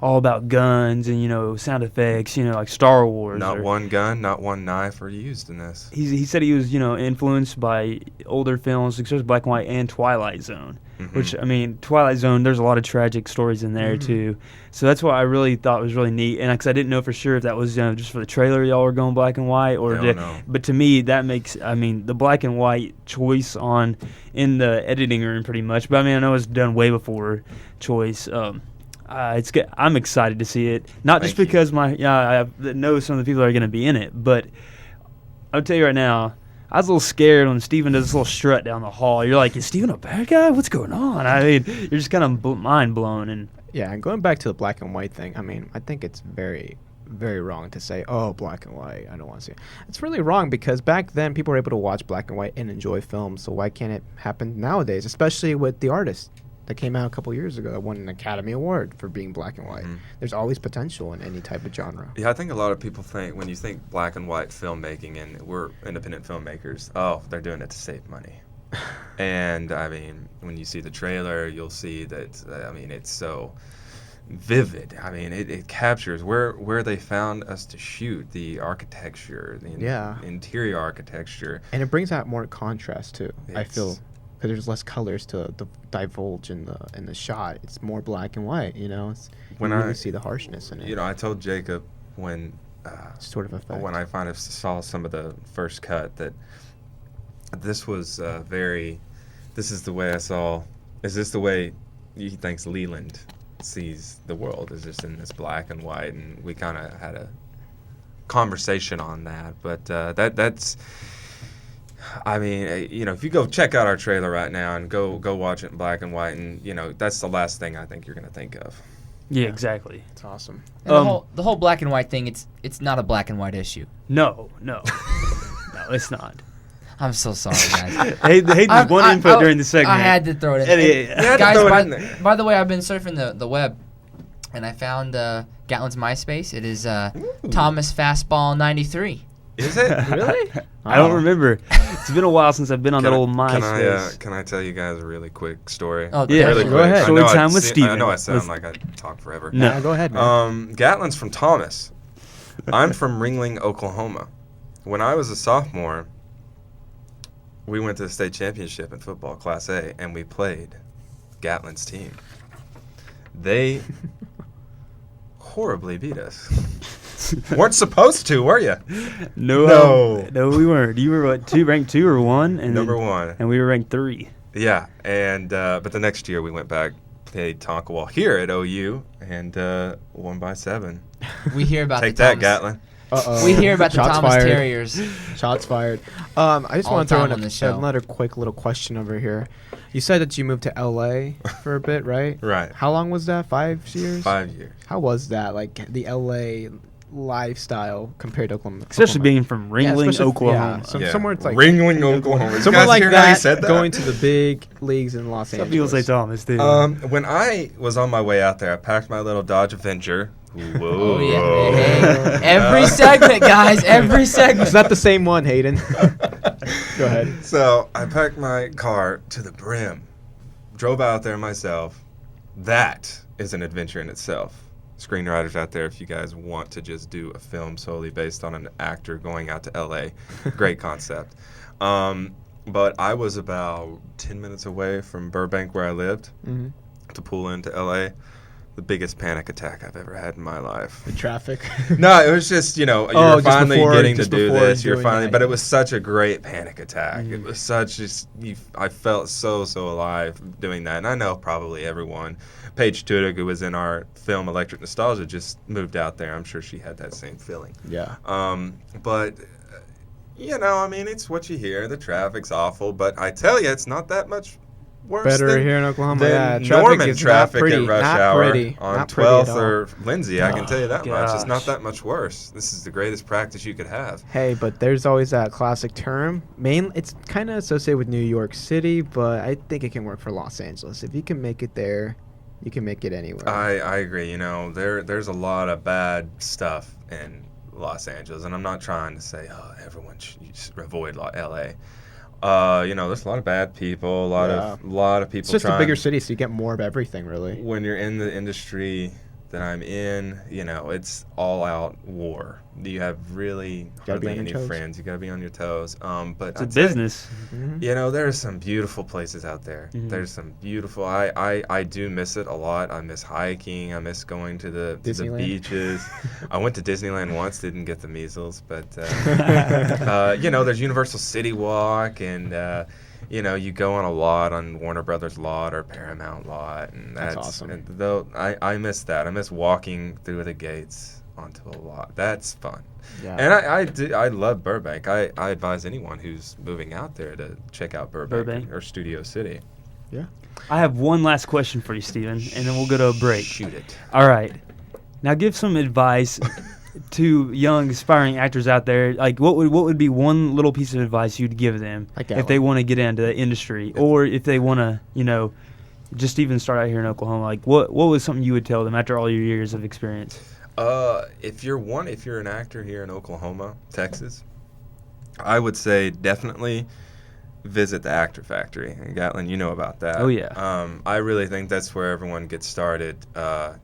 all about guns and sound effects, like Star Wars. Not or- one gun, not one knife are used in this. He said he was influenced by older films, especially Black and White and Twilight Zone. Which, I mean, Twilight Zone, there's a lot of tragic stories in there too. So that's what I really thought was really neat. And because I didn't know for sure if that was just for the trailer y'all were going black and white, or Hell no. but to me that makes, I mean, the black and white choice in the editing room pretty much. But I mean, I know it's done way before choice. It's good. I'm excited to see it. Not just Thank you. because I know some of the people that are going to be in it, but I'll tell you right now, I was a little scared when Steven does this little strut down the hall. You're like, is Steven a bad guy? What's going on? I mean, you're just kind of mind blown. And Yeah, and going back to the black and white thing, I mean, I think it's very, very wrong to say, oh, black and white, I don't want to see it. It's really wrong because back then people were able to watch black and white and enjoy films, so why can't it happen nowadays, especially with the artist that came out a couple years ago that won an Academy Award for being black and white. There's always potential in any type of genre. Yeah, I think a lot of people think when you think black and white filmmaking, and we're independent filmmakers, oh, they're doing it to save money. And I mean, when you see the trailer, you'll see that, I mean, it's so vivid. I mean, it captures where they found us to shoot, the architecture, the interior architecture. And it brings out more contrast too, I feel. It's- Because there's less colors to divulge in the shot. It's more black and white, It's, When you really I- see the harshness in it. I told Jacob when Sort of effect. when I finally saw some of the first cut that this was this is the way I saw, is this the way he thinks Leland sees the world, is just in this black and white, and we kind of had a conversation on that, but that's, I mean, if you go check out our trailer right now and go watch it in black and white, and that's the last thing I think you're going to think of. yeah, exactly. It's awesome. And the whole black and white thing, it's not a black and white issue. No, no, it's not. I'm so sorry, guys. Hayden's one input during the segment. I had to throw it in. Yeah, And yeah, yeah. You had to guys, throw it in there. by the way, I've been surfing the web, and I found Gatlin's MySpace. It is Thomas Fastball 93. Is it? Really? I don't remember. It's been a while since I've been on that old Can MySpace. can I tell you guys a really quick story? Oh, Yeah, really go quick. ahead. I Story know I time with se- I Steven. know I sound Let's- like I talk forever. No. Yeah, go ahead, man. Gatlin's from Thomas. I'm from Ringling, Oklahoma. When I was a sophomore, we went to the state championship in football, Class A, and we played Gatlin's team. They horribly beat us. Weren't supposed to, were you? No, we weren't. You were what, ranked 2 or 1? And Number 1. And we were ranked 3. Yeah, and but the next year we went back, played Tonkawa here at OU, and won by 7. We hear about Take the that, Thomas. Gatlin. Uh-oh. We hear about the Shots Thomas fired. Terriers. Shots fired. I just All want to the throw time in on this show. another quick little question over here. You said that you moved to LA for a bit, right? Right. How long was that? 5 years? 5 years. How was that? Like the LA lifestyle compared to Oklahoma? Especially being from Ringling, especially- Oklahoma. Yeah, somewhere it's like Ringling, Oklahoma. You somewhere guys like hear how he that, said that? going to the big leagues in Los Some Angeles. people say Thomas, too. When I was on my way out there, I packed my little Dodge Avenger. Whoa. Oh, yeah. Hey, hey. Every segment, guys. Every segment. It's not the same one, Hayden. Go ahead. So I packed my car to the brim, drove out there myself. That is an adventure in itself. Screenwriters out there, if you guys want to just do a film solely based on an actor going out to LA, great concept. But I was about 10 minutes away from Burbank where I lived to pull into LA. The biggest panic attack I've ever had in my life. The traffic. No, it was just, you're just finally before- getting to just do before this. You're doing finally, that, but yeah. it was such a great panic attack. It was such, I felt so alive doing that. And I know probably everyone. Paige Tudyk, who was in our film Electric Nostalgia, just moved out there. I'm sure she had that same feeling. Yeah. But, it's what you hear. The traffic's awful. But I tell you, it's not that much worse Better than, here in Oklahoma. than Yeah, traffic Norman is traffic not pretty. at rush Not hour pretty. on Not pretty at 12th all. or Lindsay. I can tell you that much. It's not gosh. that much worse. This is the greatest practice you could have. Hey, but there's always that classic term. It's kind of associated with New York City, but I think it can work for Los Angeles. If you can make it there, you can make it anywhere. I agree. There's a lot of bad stuff in Los Angeles, and I'm not trying to say, everyone should just avoid LA. There's a lot of bad people, a lot of people. It's just a bigger city, so you get more of everything, really. When you're in the industry that I'm in, it's all out war. You have really hardly any friends. You got to be on your toes. But It's a business. there are some beautiful places out there. Mhm. There's some beautiful. I do miss it a lot. I miss hiking. I miss going to the beaches. I went to Disneyland once, didn't get the measles, but there's Universal City Walk, and you go on a lot on Warner Brothers lot or Paramount lot, and that's awesome. And though I miss that. I miss walking through the gates onto a lot. That's fun. Yeah. And I love Burbank. I advise anyone who's moving out there to check out Burbank. Or Studio City. Yeah. I have one last question for you, Stephen, and then we'll go to a break. Shoot it. All right. Now give some advice to young aspiring actors out there. Like, what would be one little piece of advice you'd give them if they want to get into the industry, or if they want to, just even start out here in Oklahoma? Like, what was something you would tell them after all your years of experience? If you're an actor here in Oklahoma, Texas, I would say definitely visit the Actor Factory. And Gatlin, you know about that. Oh, yeah. I really think that's where everyone gets started. Now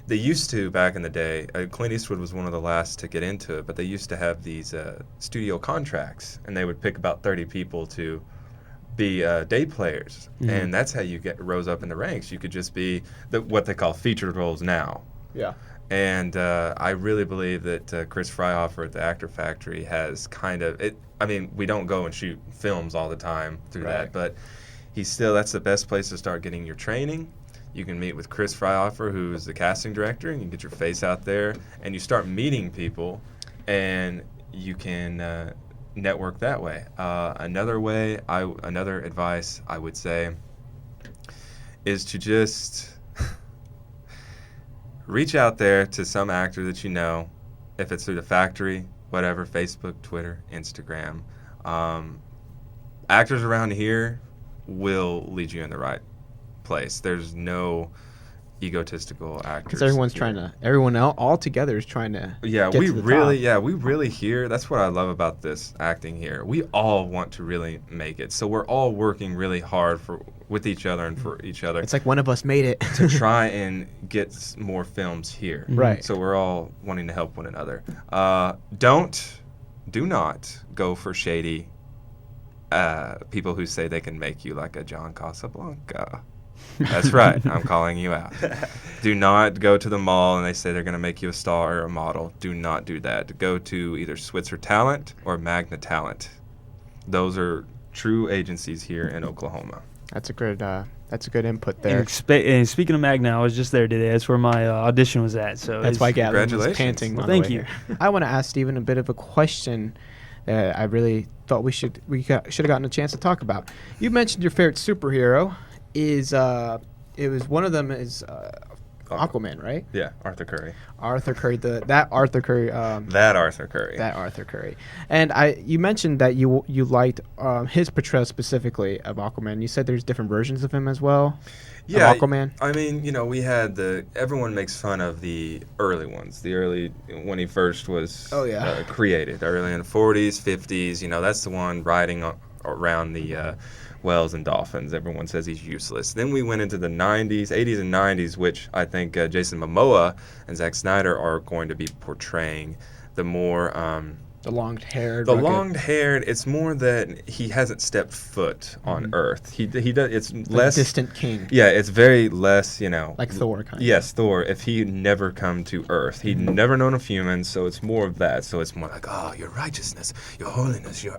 they used to, back in the day, Clint Eastwood was one of the last to get into it, but they used to have these studio contracts, and they would pick about 30 people to be day players, and that's how you rose up in the ranks. You could just be what they call featured roles now. Yeah. And I really believe that Chris Freihofer at the Actor Factory has kind of it. I mean, we don't go and shoot films all the time through that, but that's the best place to start getting your training. You can meet with Chris Freihofer, who is the casting director, and you get your face out there, and you start meeting people, and you can network that way. Another advice I would say is to just reach out there to some actor that you know, if it's through the factory, whatever, Facebook, Twitter, Instagram. Actors around here will lead you in the right place. There's no egotistical actors. Because everyone all together is trying to. We really hear. That's what I love about this acting here. We all want to really make it, so we're all working really hard with each other and for each other. It's like one of us made it to try and get more films here. Right. So we're all wanting to help one another. Do not go for shady people who say they can make you like a John Casablanca. That's right. I'm calling you out. Do not go to the mall and they say they're going to make you a star or a model. Do not do that. Go to either Switzer Talent or Magna Talent. Those are true agencies here in Oklahoma. That's a good input there. And speaking of Magna, I was just there today. That's where my audition was at. So That's why Gatlin was Congratulations. panting. Well, on the thank way you. here. I want to ask Stephen a bit of a question that I really thought we should have gotten a chance to talk about. You mentioned your favorite superhero is it was one of them is Aquaman, right? Yeah, Arthur Curry. Arthur Curry, that Arthur Curry. That Arthur Curry. That Arthur Curry. And you mentioned that you liked his portrayal specifically of Aquaman. You said there's different versions of him as well. Yeah, of Aquaman. I mean, we had everyone makes fun of the early ones, when he first was created, early in the 40s, 50s. That's the one riding around the whales and dolphins. Everyone says he's useless. Then we went into the 90s, 80s and 90s, which I think Jason Momoa and Zack Snyder are going to be portraying the more The long-haired. long-haired. It's more that he hasn't stepped foot on Earth. He does. It's less distant king. Yeah, it's very less. Like Thor, kind of. Yes, Thor. If he never come to Earth, he'd never known of humans. So it's more of that. So it's more like, oh, your righteousness, your holiness, your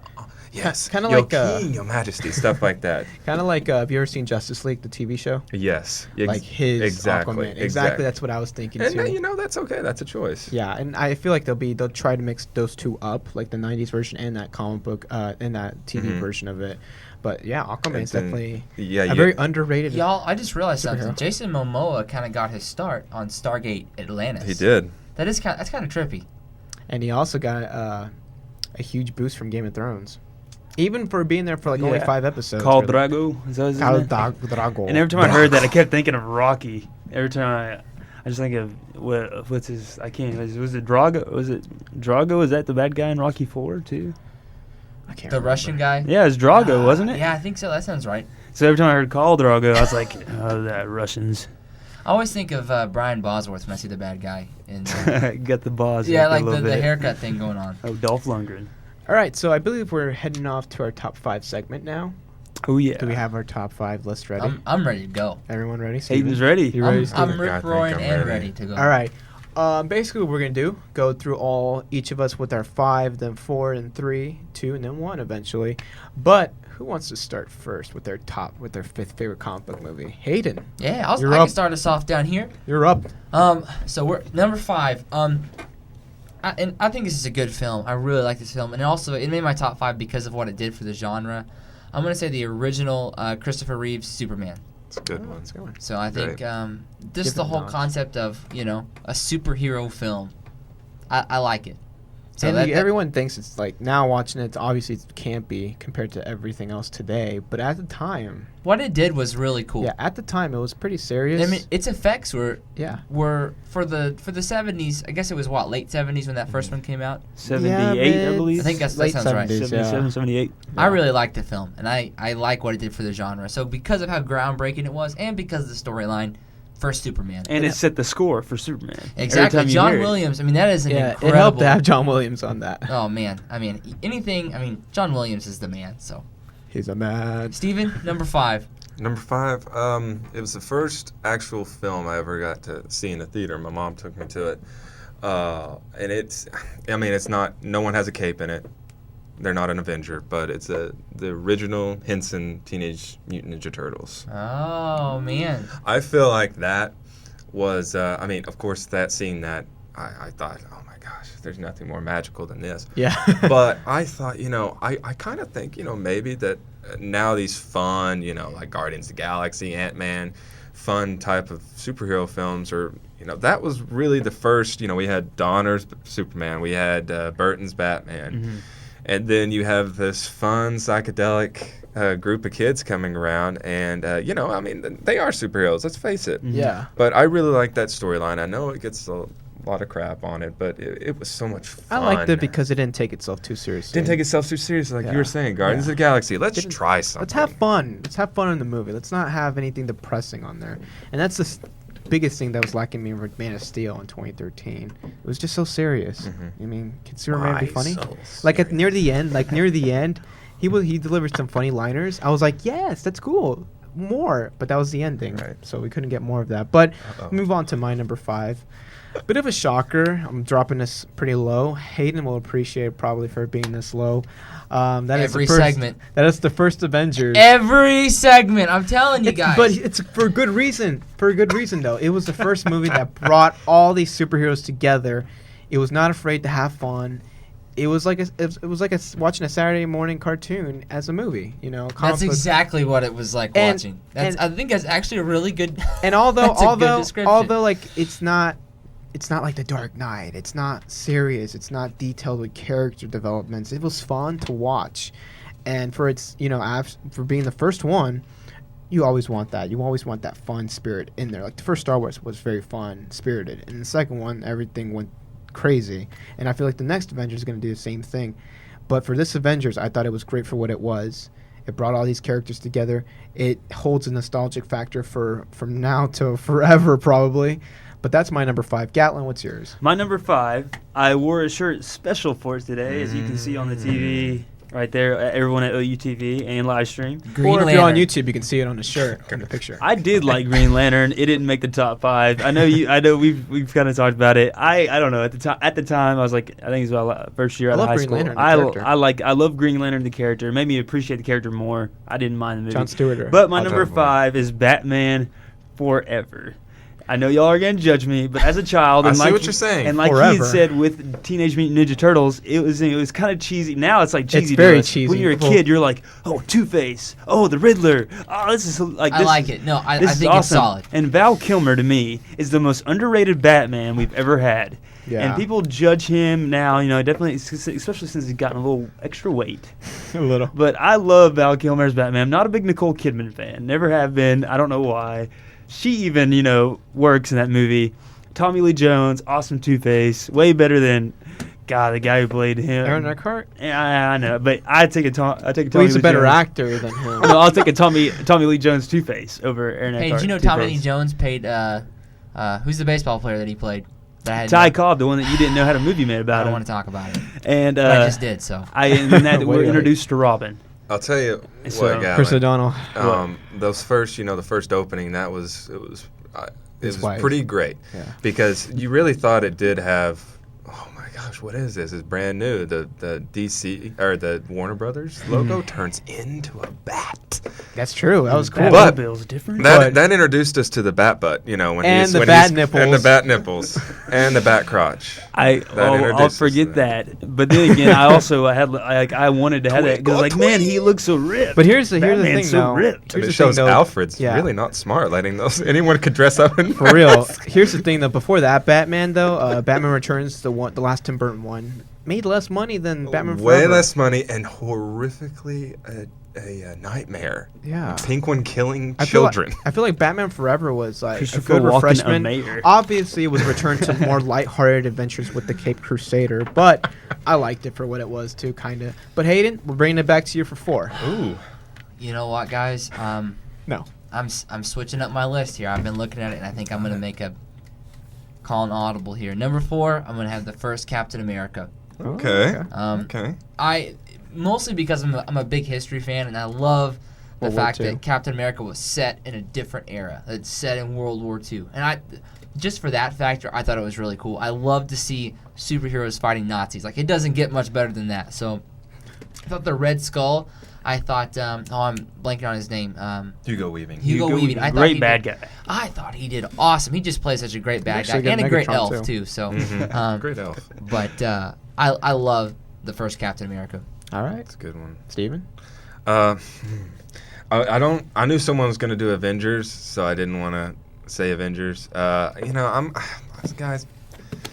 yes, Kinda your like, king, your majesty, stuff like that. Kind of like, have you ever seen Justice League, the TV show? Yes, Like his exactly, Aquaman. Exactly. That's what I was thinking And too. that's okay. That's a choice. Yeah, and I feel like they'll try to mix those two up, like the '90s version and that comic book and that TV version of it. But yeah, Aquaman is definitely a very underrated. Y'all, I just realized something. Superhero. Jason Momoa kind of got his start on Stargate Atlantis. He did. That's kind of trippy. And he also got a huge boost from Game of Thrones, even for being there for like only 5 episodes. Khal really. Drago. Is that his Khal name? Drago. And every time I heard that, I kept thinking of Rocky. Every time I just think of what's his. I can't. Was it Drago? Was it Drago? Is that the bad guy in Rocky 4 too? I can't The remember. Russian guy. Yeah, it's Drago, wasn't it? Yeah, I think so. That sounds right. So every time I heard Khal Drago, I was like, oh, that Russians. I always think of Brian Bosworth when I see the bad guy. In, Got the boss. yeah, a like little the bit. haircut thing going on. Oh, Dolph Lundgren. All right, so I believe we're heading off to our top 5 segment now. Oh yeah. Do we have our top 5 list ready? I'm ready to go. Everyone ready? Hayden's ready. You ready, I'm Steven? rip roaring I'm and ready. ready to go. All right. Basically, what we're going to do, go through each of us with our 5, then 4, and 3, 2, and then 1 eventually. But who wants to start first with their 5th favorite comic book movie? Hayden, Yeah, I You're can up. start us off down here. you're up. So we're number 5. And I think this is a good film. I really like this film, and also it made my top 5 because of what it did for the genre. I'm gonna say the original Christopher Reeves Superman. It's a good one. Let's go. So I think Right. just Give the it whole nods. concept of a superhero film, I like it. So And that- everyone thinks it's like, now watching it, obviously it can't be compared to everything else today. But at the time, what it did was really cool. yeah, at the time it was pretty serious. I mean, its effects were yeah. for the 70s. I guess it was late 70s when that first one came out. 78, I believe. I think that late sounds right. 70s, 77, 78. I really liked the film, and I like what it did for the genre. So because of how groundbreaking it was, and because of the storyline, for Superman. And it set the score for Superman. Every Exactly, time you John hear it. Williams. I mean, that is an Yeah, incredible. it helped to have John Williams on that. Oh man, I mean, John Williams is the man. So, He's a man. Steven, number 5. Number 5, it was the first actual film I ever got to see in the theater. My mom took me to it. And it's not, no one has a cape in it. They're not an Avenger, but it's the original Henson Teenage Mutant Ninja Turtles. Oh man, I feel like that was, of course, seeing that, I thought, oh my gosh, there's nothing more magical than this. Yeah. But I thought, I kind of think, maybe that now these fun, like Guardians of the Galaxy, Ant-Man, fun type of superhero films are, that was really the first, we had Donner's Superman, we had Burton's Batman, and then you have this fun psychedelic group of kids coming around, and, they are superheroes, let's face it. Yeah. But I really like that storyline. I know it gets a lot of crap on it, but it was so much fun. I liked it because it didn't take itself too seriously. Didn't take itself too seriously, like Yeah. you were saying. Guardians of the Galaxy. Let's Didn't- try something. Let's have fun. Let's have fun in the movie. Let's not have anything depressing on there. And that's the biggest thing that was lacking me with Man of Steel in 2013. It was just so serious. I mean, can Superman be funny? Like near the end, He delivered some funny liners. I was like, yes, that's cool. More, but that was the ending, Right. so we couldn't get more of that. But Uh-oh. move on to my number 5. Bit of a shocker. I'm dropping this pretty low. Hayden will appreciate it probably for being this low. That is Every the first, segment. That is the first Avengers. Every segment, I'm telling you guys. But it's for a good reason. For a good reason, though. It was the first movie that brought all these superheroes together. It was not afraid to have fun. It was like watching a Saturday morning cartoon as a movie. You know, That's exactly what it was like And- watching. and- I think that's actually a really good. And although That's a good description. although like it's not like The Dark Knight. It's not serious. It's not detailed with character developments. It was fun to watch, and for its for being the first one, you always want that. You always want that fun spirit in there. Like the first Star Wars was very fun, spirited, and the second one everything went crazy. And I feel like the next Avengers is going to do the same thing. But for this Avengers, I thought it was great for what it was. It brought all these characters together. It holds a nostalgic factor from now to forever, probably. But that's my number 5. Gatlin, what's yours? My number 5, I wore a shirt special for it today, as you can see on the TV right there. Everyone at OUTV and live stream. Green Or if you're on Lantern. YouTube, you can see it on the shirt, on the picture. I did like Green Lantern. It didn't make the top 5. I know we've kind of talked about it. I don't know at the time I was like, I think it was my first year out of love high Green school. Lantern, the character. I love Green Lantern the character. It made me appreciate the character more. I didn't mind the movie. John Stewart. But my I'll number tell you more. 5 is Batman Forever. I know y'all are gonna judge me, but as a child, I and see like what you're saying. and like he Forever. had said with Teenage Mutant Ninja Turtles, it was kind of cheesy. Now it's like cheesy. to very us. cheesy. When you're a Well- kid, you're like, oh, Two-Face, oh, the Riddler, oh, this is like. I this like is- it. No, I this think is awesome. it's solid. And Val Kilmer, to me, is the most underrated Batman we've ever had. Yeah. And people judge him now, definitely, especially since he's gotten a little extra weight. a little. But I love Val Kilmer's Batman. I'm not a big Nicole Kidman fan. Never have been. I don't know why. She even, works in that movie. Tommy Lee Jones, awesome Two-Face. Way better than, God, the guy who played him. Aaron Eckhart? Yeah, I know. But I take a Tommy Well, he's a Lee better Jones. actor than him. No, I'll take a Tommy Lee Jones Two-Face over Aaron Hey, Eckhart. did you know Tommy Lee Two-Face. Jones paid? Who's the baseball player that he played? That I had Ty Cobb, the one that you didn't know had a movie made I about don't him. want to talk about it. And But I just did. So and then that we're Wait. introduced to Robin. I'll tell you So- what, Chris Gatlin. O'Donnell. Those first, the first opening, it was His wife. pretty great. Yeah. Because you really thought it did have. Oh my gosh, what is this? It's brand new. The DC or the Warner Brothers logo turns into a bat. That's true. That was cool. But- Bill's different. That introduced us to the bat butt. When And he's the when bat he's, nipples. and the bat nipples and the bat crotch. I'll introduces forget that. that. But then again, I wanted to have that because man, he looks so ripped. But here's the Batman's thing, so though. ripped. And Here's it the shows thing, though. Alfred's Yeah. really not smart letting anyone could dress up in For real. masks. Here's the thing, though. Before that Batman, though, Batman Returns, the last Tim Burton one, made less money than Batman Way Forever. less money and horrifically a nightmare. Yeah. Pink one killing I feel children. I feel like Batman Forever was like a Christopher good Walken, a refreshment. mayor. Obviously, it was returned to more lighthearted adventures with the Cape Crusader, but I liked it for what it was too, kind of. But Hayden, we're bringing it back to you for 4. Ooh. you know what, guys? No. I'm switching up my list here. I've been looking at it, and I think I'm gonna make a call an audible here. Number 4, I'm gonna have the first Captain America. Okay. Okay. I mostly because I'm a big history fan, and I love the World War fact II. that Captain America was set in a different era. It's set in World War II, and just for that factor, I thought it was really cool. I love to see superheroes fighting Nazis. Like, it doesn't get much better than that. So I thought the Red Skull. I thought, I'm blanking on his name. Hugo Weaving. Hugo Weaving. I thought Great he bad did- guy. I thought he did awesome. He just plays such a great bad guy Actually and a got great Megatron, elf too. too. So, Mhm. Great elf. but I love the first Captain America. All right. That's a good one. Steven? I knew someone was going to do Avengers, so I didn't want to say Avengers. Guys,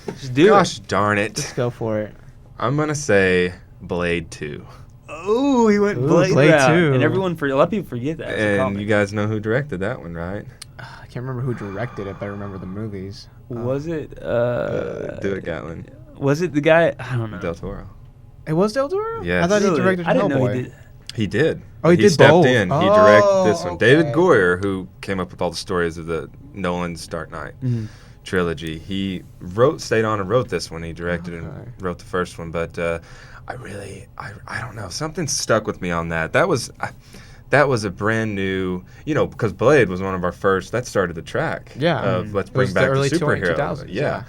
Just do gosh it. darn it. Just go for it. I'm going to say Blade 2. Oh, he went Ooh, Blade, Blade route. 2. And a lot of people forget that. It's a And comic. you guys know who directed that one, right? I can't remember who directed it, but I remember the movies. Was it? Do it, Gatlin. Was it the guy? I don't know. Del Toro. It was Del Toro? Yes. I thought Really? he directed I didn't Hellboy. know he did. He did. Oh, he did stepped both. in. He Oh, directed this one. okay. David Goyer, who came up with all the stories of the Nolan's Dark Knight, Mhm. trilogy. He stayed on and wrote this one. He directed and wrote the first one, but I don't know. Something stuck with me on that. That was a brand new, because Blade was one of our first. That started the track. Yeah. Of let's bring back the superhero. 2000s, Yeah.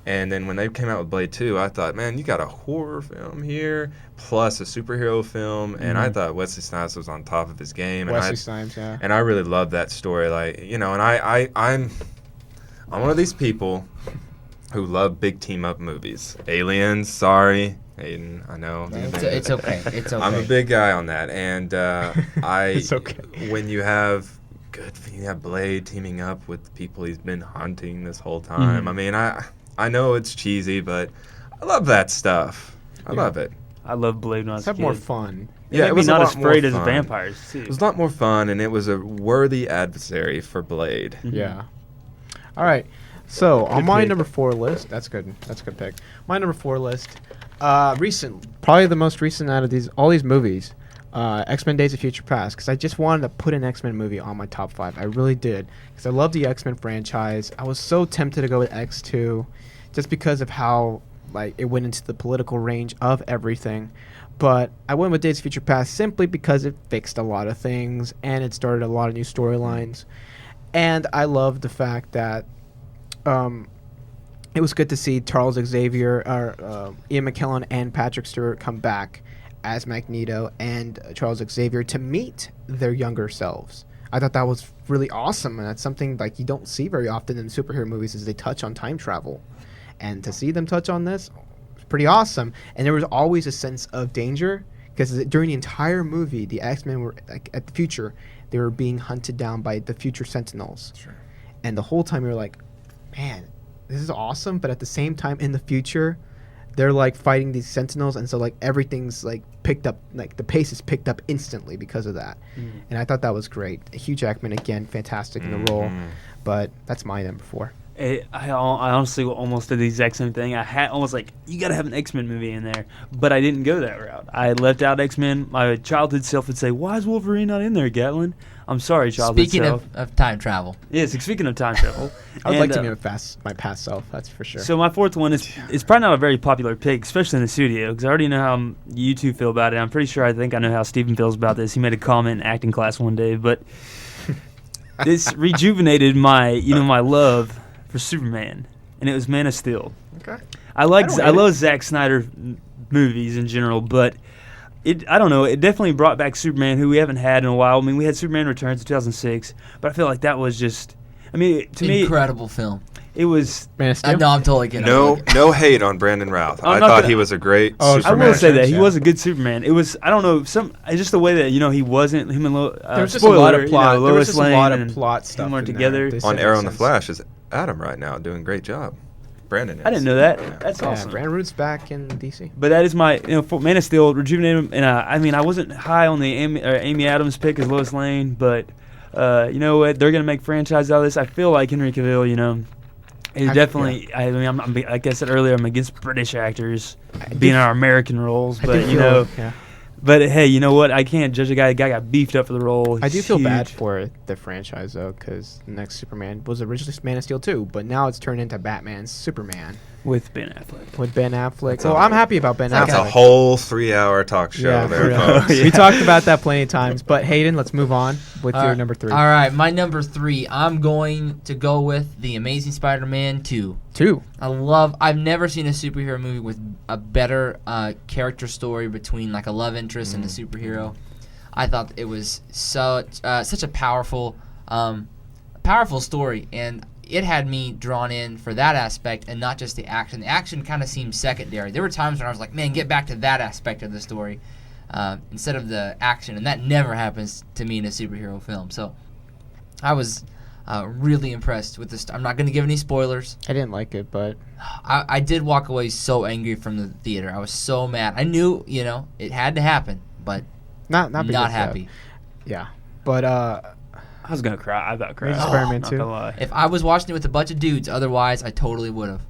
And then when they came out with Blade 2, I thought, man, you got a horror film here plus a superhero film, and I thought Wesley Snipes was on top of his game. Wesley Snipes, yeah. And I really loved that story, and I'm one of these people who love big team-up movies. Aliens, sorry, Hayden, I know. It's okay. It's okay. I'm a big guy on that, and It's okay. When you have Blade teaming up with people he's been hunting this whole time. I mean, I know it's cheesy, but I love that stuff. I love it. I love Blade when I was a Have kid. more fun. Yeah, it was not a as lot more afraid as fun. vampires too. It was a lot more fun, and it was a worthy adversary for Blade. Yeah. All right. So on my pick. number 4 list, that's good. That's a good pick. My number 4 list, probably the most recent out of all these movies, X-Men: Days of Future Past, because I just wanted to put an X-Men movie on my top 5. I really did, because I love the X-Men franchise. I was so tempted to go with X2, just because of how it went into the political range of everything. But I went with Days of Future Past simply because it fixed a lot of things and it started a lot of new storylines. And I love the fact that it was good to see Charles Xavier, Ian McKellen, and Patrick Stewart come back as Magneto and Charles Xavier to meet their younger selves. I thought that was really awesome, and that's something you don't see very often in superhero movies, is they touch on time travel. And to see them touch on this, was pretty awesome. And there was always a sense of danger, because during the entire movie, the X-Men were at the future. They were being hunted down by the future Sentinels. Sure. And the whole time you're like, man, this is awesome. But at the same time, in the future, they're fighting these Sentinels, and so everything's picked up, the pace is picked up instantly because of that. And I thought that was great. Hugh Jackman, again, fantastic in the role. But that's my number 4. I honestly almost did the exact same thing. I had almost you got to have an X-Men movie in there, but I didn't go that route. I left out X-Men. My childhood self would say, "Why is Wolverine not in there, Gatlin?" I'm sorry, childhood Speaking self. of time travel. Yes, speaking of time travel. I would like to meet my past self, that's for sure. So my 4th one is probably not a very popular pick, especially in the studio, because I already know how you two feel about it. I'm pretty sure I know how Stephen feels about this. He made a comment in acting class one day, but this rejuvenated my love for Superman, and it was Man of Steel. Okay. I love Zack Snyder movies in general, but I don't know, it definitely brought back Superman, who we haven't had in a while. I mean, we had Superman Returns in 2006, but I feel like that was just, to me, Incredible film. it was. Man of Steel? No, I'm totally kidding. No hate on Brandon Routh. I'm I not thought gonna- he was a great Oh, Superman. I will say that he yeah. was a good Superman. It was, I don't know, just the way that he wasn't him and There was just a lot of plot. There was Lois just Lane a lot of and plot stuff him weren't in together. there. This On makes Arrow and the sense. Flash is Adam right now doing a great job. Brandon is. I didn't know that. That's Yeah, awesome. Brandon Root's back in DC. But that is my, for Man of Steel, rejuvenated him. And I wasn't high on the Amy Adams pick as Lois Lane, but you know what? They're gonna make franchise out of this. I feel like Henry Cavill, is definitely. I mean, I'm like I said earlier, I'm against British actors being in our American roles, but yeah. But hey, you know what? I can't judge a guy. The guy got beefed up for the role. I do He's feel bad huge. for the franchise, though, because the next Superman was originally Man of Steel 2, but now it's turned into Batman's Superman with Ben Affleck. with Ben Affleck. That's Well, all I'm right. happy about Ben That's Affleck. a whole 3-hour talk show Yeah, there, for real. folks. We talked about that plenty of times. But Hayden, let's move on with All your right. number 3. All right, my number 3. I'm going to go with The Amazing Spider-Man 2. 2. I've never seen a superhero movie with a better character story between a love interest and a superhero. I thought it was such a powerful story, and it had me drawn in for that aspect and not just the action. The action kind of seemed secondary. There were times when I was like, man, get back to that aspect of the story instead of the action, and that never happens to me in a superhero film. So I was really impressed with this. I'm not going to give any spoilers. I didn't like it, but I did walk away so angry from the theater. I was so mad. I knew, it had to happen, but not not because of that. happy. Yeah. But I was gonna cry. I about cried. Amazing Spider-Man Not 2. gonna lie. If I was watching it with a bunch of dudes, otherwise I totally would have.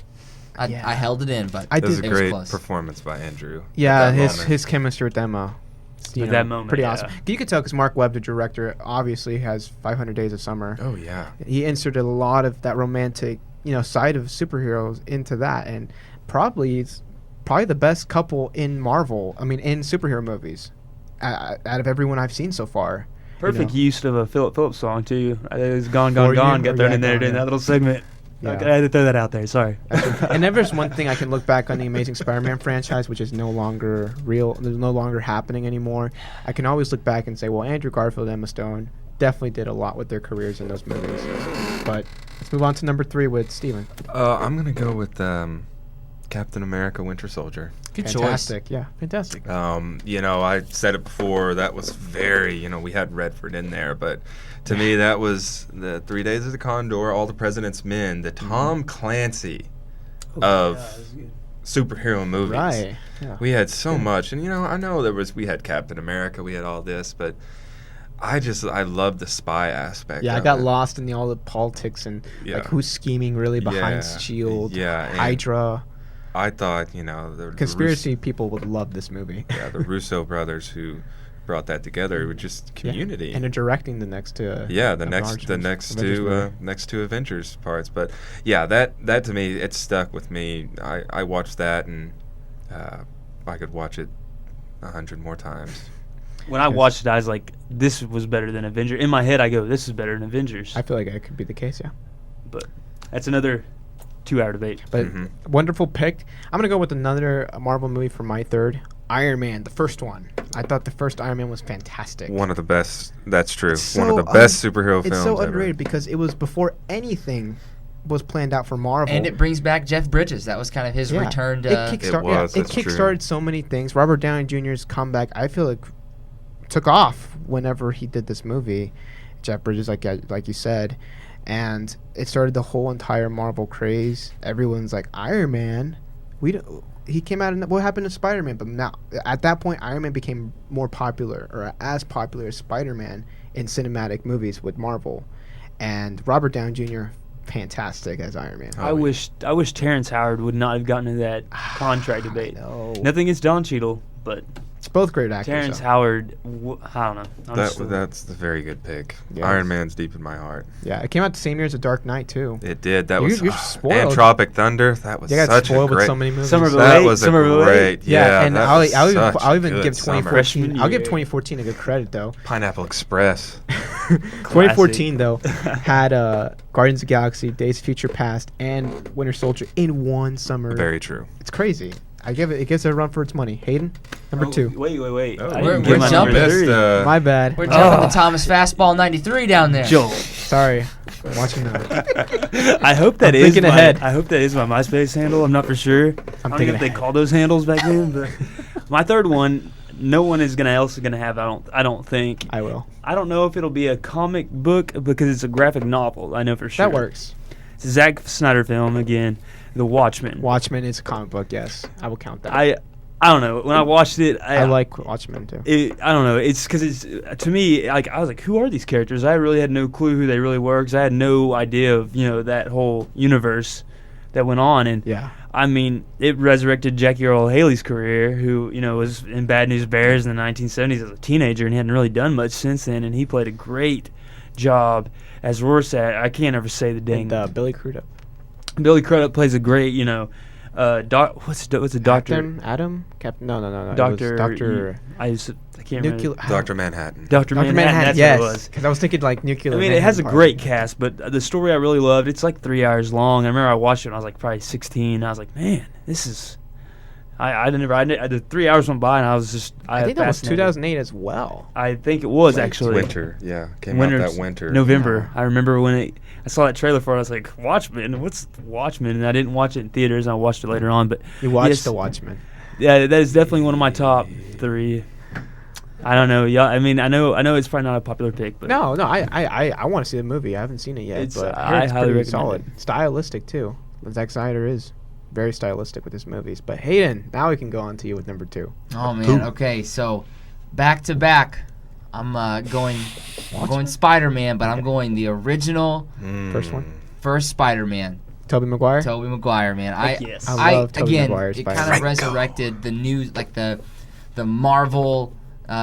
Yeah. I held it in, but I It was did. a It was great close. performance by Andrew. Yeah, at that his moment. his chemistry with Emma. At that moment, pretty yeah. awesome. You could tell because Mark Webb, the director, obviously has 500 Days of Summer. Oh yeah. He inserted a lot of that romantic, side of superheroes into that, and probably the best couple in Marvel. I mean, in superhero movies, out of everyone I've seen so far. Perfect use of a Philip Phillips song too. It was Gone, For Gone, You, Gone. Got or thrown Yeah, in there Gone, during yeah. that little segment. Yeah. Okay, I had to throw that out there. Sorry. And if there's one thing I can look back on the Amazing Spider-Man franchise, which is no longer real, there's no longer happening anymore, I can always look back and say, well, Andrew Garfield and Emma Stone definitely did a lot with their careers in those movies. But let's move on to number 3 with Steven. I'm going to go with Captain America Winter Soldier. Good Fantastic. Yeah, fantastic. I said it before, that was very, we had Redford in there, but to me that was the 3 Days of the Condor, All the President's Men, the Tom Clancy of superhero movies. Right. Yeah. We had so much, and I know we had Captain America, we had all this, but I love the spy aspect. Yeah, I of got it. lost in all the politics and Yeah. like who's scheming really behind S.H.I.E.L.D., Yeah, and Hydra. I thought, the Conspiracy people would love this movie. the Russo brothers who brought that together with just community. And they're directing the next two. Next two Avengers parts. But yeah, that to me, it stuck with me. I watched that, and I could watch it 100 more times. When I watched it, I was like, "This was better than Avengers." In my head, I go, "This is better than Avengers." I feel like it could be the case, yeah. But that's another 2-hour debate. But wonderful pick. I'm gonna go with another Marvel movie for my third. Iron Man, the first one. I thought the first Iron Man was fantastic. One of the best. That's true. It's One of so the best superhero films It's so ever. underrated because it was before anything was planned out for Marvel. And it brings back Jeff Bridges. That was kind of his return to. It was, it that's true. kickstarted so many things. Robert Downey Jr.'s comeback, I feel like, took off whenever he did this movie. Jeff Bridges, like you said, and it started the whole entire Marvel craze. Everyone's like, Iron Man. He came out and what happened to Spider-Man? But now, at that point, Iron Man became more popular, or as popular as Spider-Man in cinematic movies with Marvel. And Robert Downey Jr., fantastic as Iron Man. I wish Terrence Howard would not have gotten into that contract debate. know. Nothing against Don Cheadle, but It's both great actors. Terrence though. Howard, I don't know. That's the very good pick. Yes. Iron Man's deep in my heart. Yeah, it came out the same year as The Dark Knight, too. It did. That You- was you're spoiled. and Tropic Thunder. That was You got such spoiled a great. with so many movies. Summer of That Late, was a Summer of Late. great. Yeah, and that I'll was such I'll a even good give summer. 2014. I'll give year. 2014 a good credit though. Pineapple Express. 2014 though had Guardians of the Galaxy, Days of Future Past, and Winter Soldier in one summer. Very true. It's crazy. It gives it a run for its money. Hayden, number 2. Wait. Oh, I We're- didn't we're give my number jumping. three. My bad. We're jumping to Thomas Fastball 93 down there. Joel. Sorry. I'm watching that. I hope that I'm is thinking my, ahead. I hope that is my MySpace handle. I'm not for sure. I don't know thinking if they ahead. called those handles back then. But my third one, no one is gonna have. I don't think. I will. I don't know if it'll be a comic book because it's a graphic novel. I know for sure. That works. It's a Zack Snyder film again. The Watchmen. Watchmen is a comic book. Yes, I will count that. I don't know. When I watched it, I like Watchmen too. I don't know. It's because it's to me like I was like, who are these characters? I really had no clue who they really were because I had no idea of that whole universe that went on. And Yeah. I mean, it resurrected Jackie Earle Haley's career, who was in Bad News Bears in the 1970s as a teenager and he hadn't really done much since then. And he played a great job as Rorschach. I can't ever say the dang. And Billy Crudup. Billy Crudup plays a great what's the doctor? Adam? Captain? No. It was Doctor. Doctor. I can't Nuclear. remember. Dr. Manhattan. Dr. Manhattan. That's yes. what it was. Because I was thinking like nuclear. I mean, it has a Manhattan great part. cast, but the story I really loved. It's like 3 hours long. I remember I watched it when I was like probably 16. I was like, man, this is. The 3 hours went by and I was just. I think that was fascinated. 2008 as well. I think it was actually Winter. Yeah. Came out that winter. November. I remember when I saw that trailer for it. I was like, Watchmen. What's Watchmen? And I didn't watch it in theaters. And I watched it later on. But You watched yes, The Watchmen. Yeah, that is definitely one of my top 3. I don't know. Yeah, I mean, I know it's probably not a popular pick, but No, I want to see the movie. I haven't seen it yet, It's, but I it's highly pretty recommend solid. it. Stylistic too. Zack Snyder is very stylistic with his movies. But Hayden, now we can go on to you with number 2. Oh man. Okay, so back to back, I'm going Spider-Man, but I'm going the original First one, first Spider-Man. Tobey Maguire. Tobey Maguire, man. Heck yes. I love Tobey again, Maguire's it Spider-Man. kind of resurrected the new, like the Marvel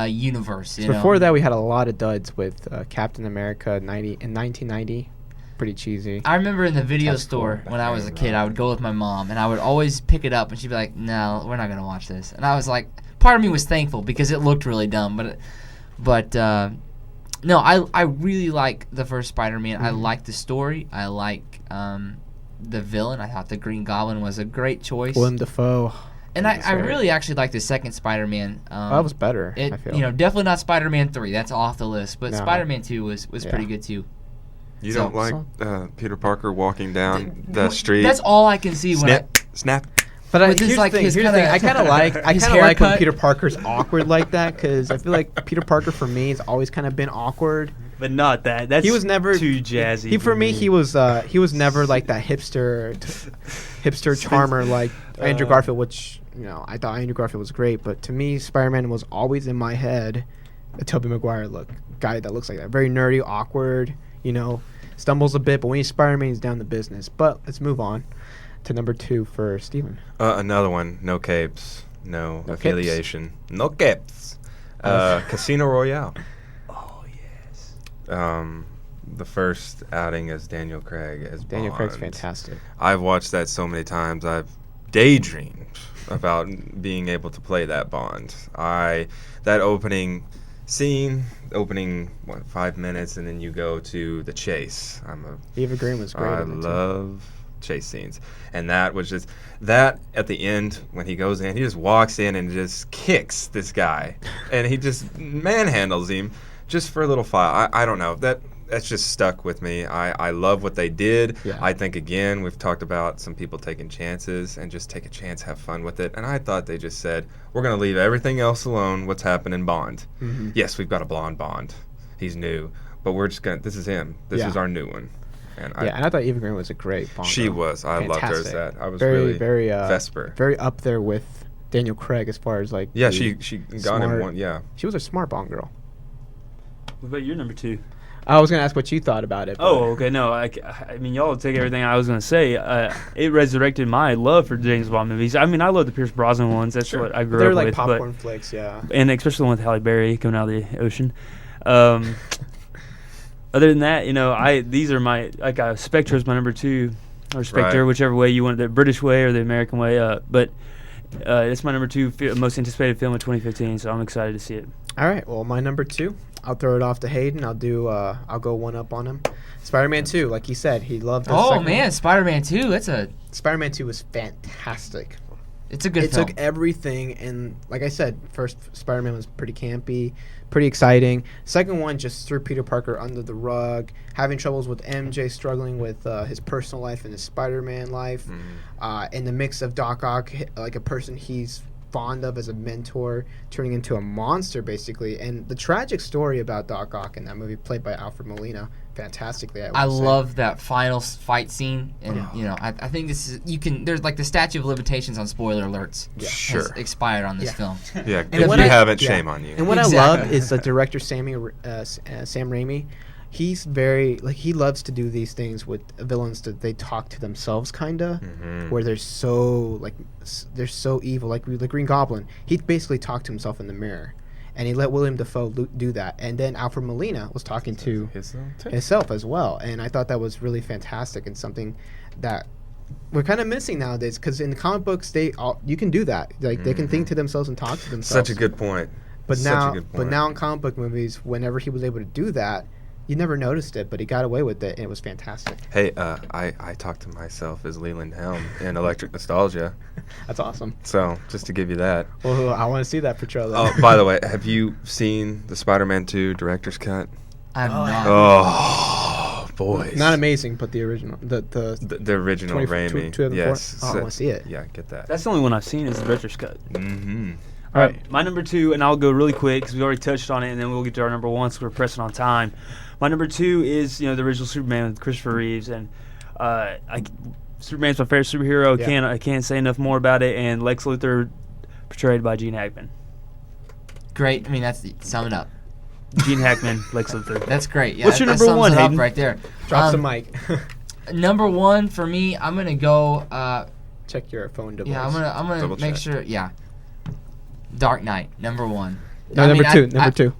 universe. Before that, we had a lot of duds with Captain America in 1990. pretty cheesy. I remember in the video Test store score. when I was a kid, I would go with my mom, and I would always pick it up, and she'd be like, "No, we're not gonna watch this." And I was like, part of me was thankful because it looked really dumb, but no, I really like the first Spider-Man. I like the story. I like the villain. I thought the Green Goblin was a great choice. Willem Dafoe. And I really actually like the second Spider-Man. That was better, I feel. Definitely not Spider-Man 3. That's off the list. But No. Spider-Man 2 was pretty good, too. You don't like Peter Parker walking down the street? That's all I can see when Snap. But With his, here's like, the thing. his Here's the thing. kinda- I kind of like. I his kind of like when haircut. Peter Parker's awkward like that because I feel like Peter Parker for me has always kind of been awkward. But not that. That's He was never too jazzy. He for me he was never like that hipster charmer like Andrew Garfield, which I thought Andrew Garfield was great, but to me Spider-Man was always in my head a Tobey Maguire guy that looks like that, very nerdy, awkward, stumbles a bit, but when he's Spider-Man he's down to business. But let's move on to number 2 for Steven. Another one. No capes. No capes. affiliation. No capes. Casino Royale. Oh yes. The first outing as Daniel Craig as Daniel Bond. Craig's fantastic. I've watched that so many times. I've daydreamed about being able to play that Bond. That opening scene, 5 minutes, and then you go to the chase. Eva Green was great. I in it, too. love chase scenes, and that was just that at the end when he goes in, he just walks in and just kicks this guy, and he just manhandles him just for a little file. I don't know, that's just stuck with me. I love what they did. Yeah. I think again we've talked about some people taking chances and just take a chance, have fun with it, and I thought they just said we're going to leave everything else alone. What's happening Bond? Mm-hmm. Yes, we've got a blonde Bond, he's new, but we're just gonna, this is him, this is our new one. And I thought Eva Green was a great Bond. she girl. was. I loved her as Fantastic. that. I was very, really very Vesper. very up there with Daniel Craig as far as like. Yeah, the she got smart- him one. Yeah. She was a smart Bond girl. What about your number 2? I was gonna ask what you thought about it. but- Oh, okay. No, I mean, y'all take everything I was going to say. It resurrected my love for James Bond movies. I mean, I love the Pierce Brosnan ones. That's what I grew They're up like with. popcorn flicks, yeah. And especially the one with Halle Berry coming out of the ocean. Other than that, these are my, Spectre is my number 2, or Spectre, Right. whichever way you want it, the British way or the American way. But it's my number 2 most anticipated film of 2015, so I'm excited to see it. All right. Well, my number 2, I'll throw it off to Hayden. I'll go one up on him. Spider-Man 2, like he said, he loved. The Oh second man, one. Spider-Man 2. Spider-Man 2 was fantastic. It's a good It film. took everything, and like I said, first Spider-Man was pretty campy, pretty exciting. Second one just threw Peter Parker under the rug, having troubles with MJ, struggling with his personal life and his Spider-Man life, and the mix of Doc Ock, like a person he's fond of as a mentor, turning into a monster basically. And the tragic story about Doc Ock in that movie, played by Alfred Molina, fantastically. I would say. love that final fight scene, and I think this is there's like the statute of limitations on spoiler alerts. Yeah. Sure. Has expired on this film. Yeah. And If what you I- haven't, yeah. shame on you. And what I Exactly. love is the director Sam Raimi. He's very he loves to do these things with villains that they talk to themselves, kinda, where they're so they're so evil. Like the Green Goblin, he basically talked to himself in the mirror, and he let William Dafoe do that. And then Alfred Molina was talking to himself as well, and I thought that was really fantastic and something that we're kind of missing nowadays. Because in the comic books, you can do that. Like they can think to themselves and talk to themselves. Such a good point. But Such a now, good but point. now in comic book movies, whenever he was able to do that, you never noticed it, but he got away with it, and it was fantastic. Hey, I talked to myself as Leland Helm in Electric Nostalgia, That's awesome. so just to give you that. Well, I want to see that portrayal. Then. Oh, by the way, have you seen the Spider-Man 2 director's cut? I'm not. Oh, boys. Not amazing, but the original, the The original 2004. Raimi. Yes. Oh, I want to see it. Yeah, get that. That's the only one I've seen is the director's cut. Mm-hmm. All right, my number 2, and I'll go really quick because we already touched on it, and then we'll get to our number 1 so we're pressing on time. My number 2 is the original Superman with Christopher Reeves, and Superman's my favorite superhero. Yeah. I can't say enough more about it. And Lex Luthor, portrayed by Gene Hackman. Great. I mean, sum it up. Gene Hackman, Lex Luthor. That's great. Yeah, What's your that number sums 1, it up Hayden? right there. Drop the mic. Number 1 for me, I'm gonna go. Check your phone device. Yeah, I'm gonna Double make check. sure. Yeah. Dark Knight, number 1. No, I number mean, two. Number 2.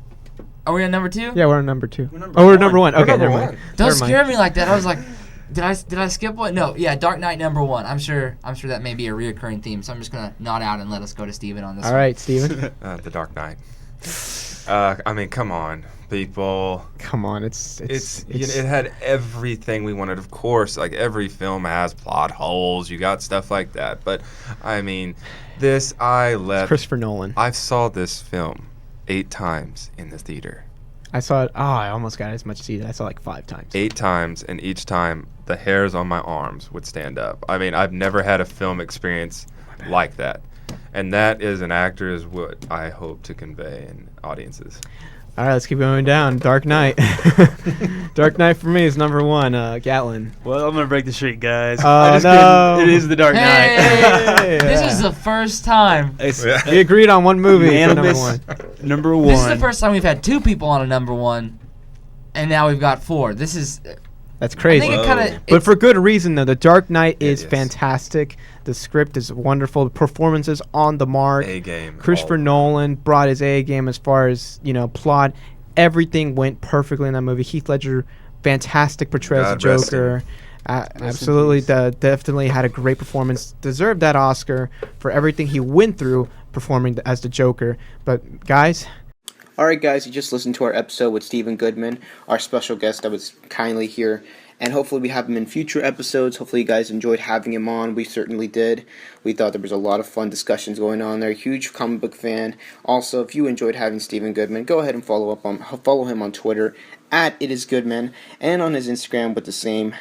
Are we on number 2? Yeah, we're on number 2. number We're one. number 1. We're Okay, number never mind. one. Don't Never mind. scare me like that. I was like, did I skip one? No, yeah, Dark Knight number 1. I'm sure that may be a reoccurring theme. So I'm just gonna nod out and let us go to Steven on this. All one. right, Steven. The Dark Knight. I mean, come on, people. Come on, it's it had everything we wanted. Of course, like every film has plot holes. You got stuff like that. But I mean, Christopher Nolan. I saw this film 8 times in the theater. I saw it. Oh, I almost got as much as you did. I saw like 5 times. 8 times, and each time the hairs on my arms would stand up. I mean, I've never had a film experience like that. And that, as an actor, is what I hope to convey in audiences. All right, let's keep going down. Dark Knight. Dark Knight for me is number 1. Gatlin. Well, I'm gonna break the streak, guys. Oh, I'm just no. kidding. It is The Dark Knight. Hey, This yeah. is the first time. It's We agreed on one movie for number unanimous 1. number 1. This is the first time we've had 2 people on a number 1, and now we've got 4. This is. That's I crazy. think it Whoa. kind of. But for good reason, though. The Dark Knight It is is. fantastic. The script is wonderful. The performances on the mark. A game. Christopher Nolan brought his A game as far as, plot. Everything went perfectly in that movie. Heath Ledger, fantastic portrayal as God rest Joker. Absolutely, definitely had a great performance. Deserved that Oscar for everything he went through performing as the Joker. But, guys... Alright guys, you just listened to our episode with Stephen Goodman, our special guest that was kindly here, and hopefully we have him in future episodes. Hopefully you guys enjoyed having him on. We certainly did. We thought there was a lot of fun discussions going on there. Huge comic book fan. Also, if you enjoyed having Stephen Goodman, go ahead and follow him on Twitter at @itisgoodman, and on his Instagram with the same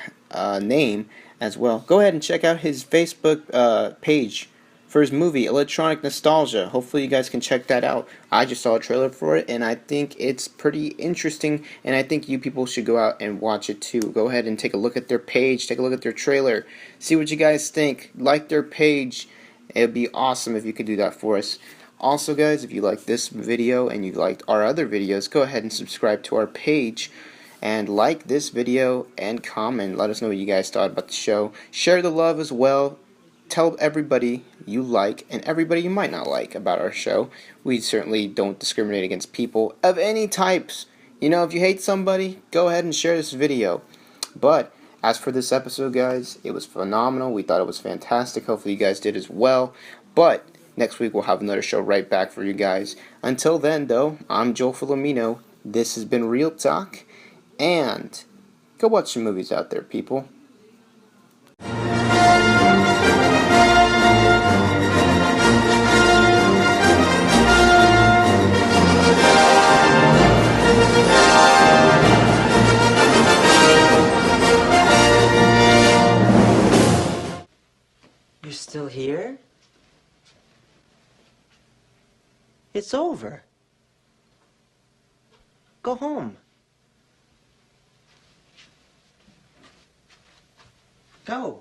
name as well. Go ahead and check out his Facebook page for his movie, Electronic Nostalgia. Hopefully you guys can check that out. I just saw a trailer for it, and I think it's pretty interesting, and I think you people should go out and watch it too. Go ahead and take a look at their page, take a look at their trailer, see what you guys think, like their page. It would be awesome if you could do that for us. Also, guys, if you like this video and you liked our other videos, go ahead and subscribe to our page, and like this video and comment. Let us know what you guys thought about the show. Share the love as well. Tell everybody you like and everybody you might not like about our show. We certainly don't discriminate against people of any types. If you hate somebody, go ahead and share this video. But as for this episode, guys, it was phenomenal. We thought it was fantastic. Hopefully you guys did as well. But next week we'll have another show right back for you guys. Until then, though, I'm Joel Filomeno. This has been Real Talk. And go watch some movies out there, people. You're still here? It's over. Go home. Go.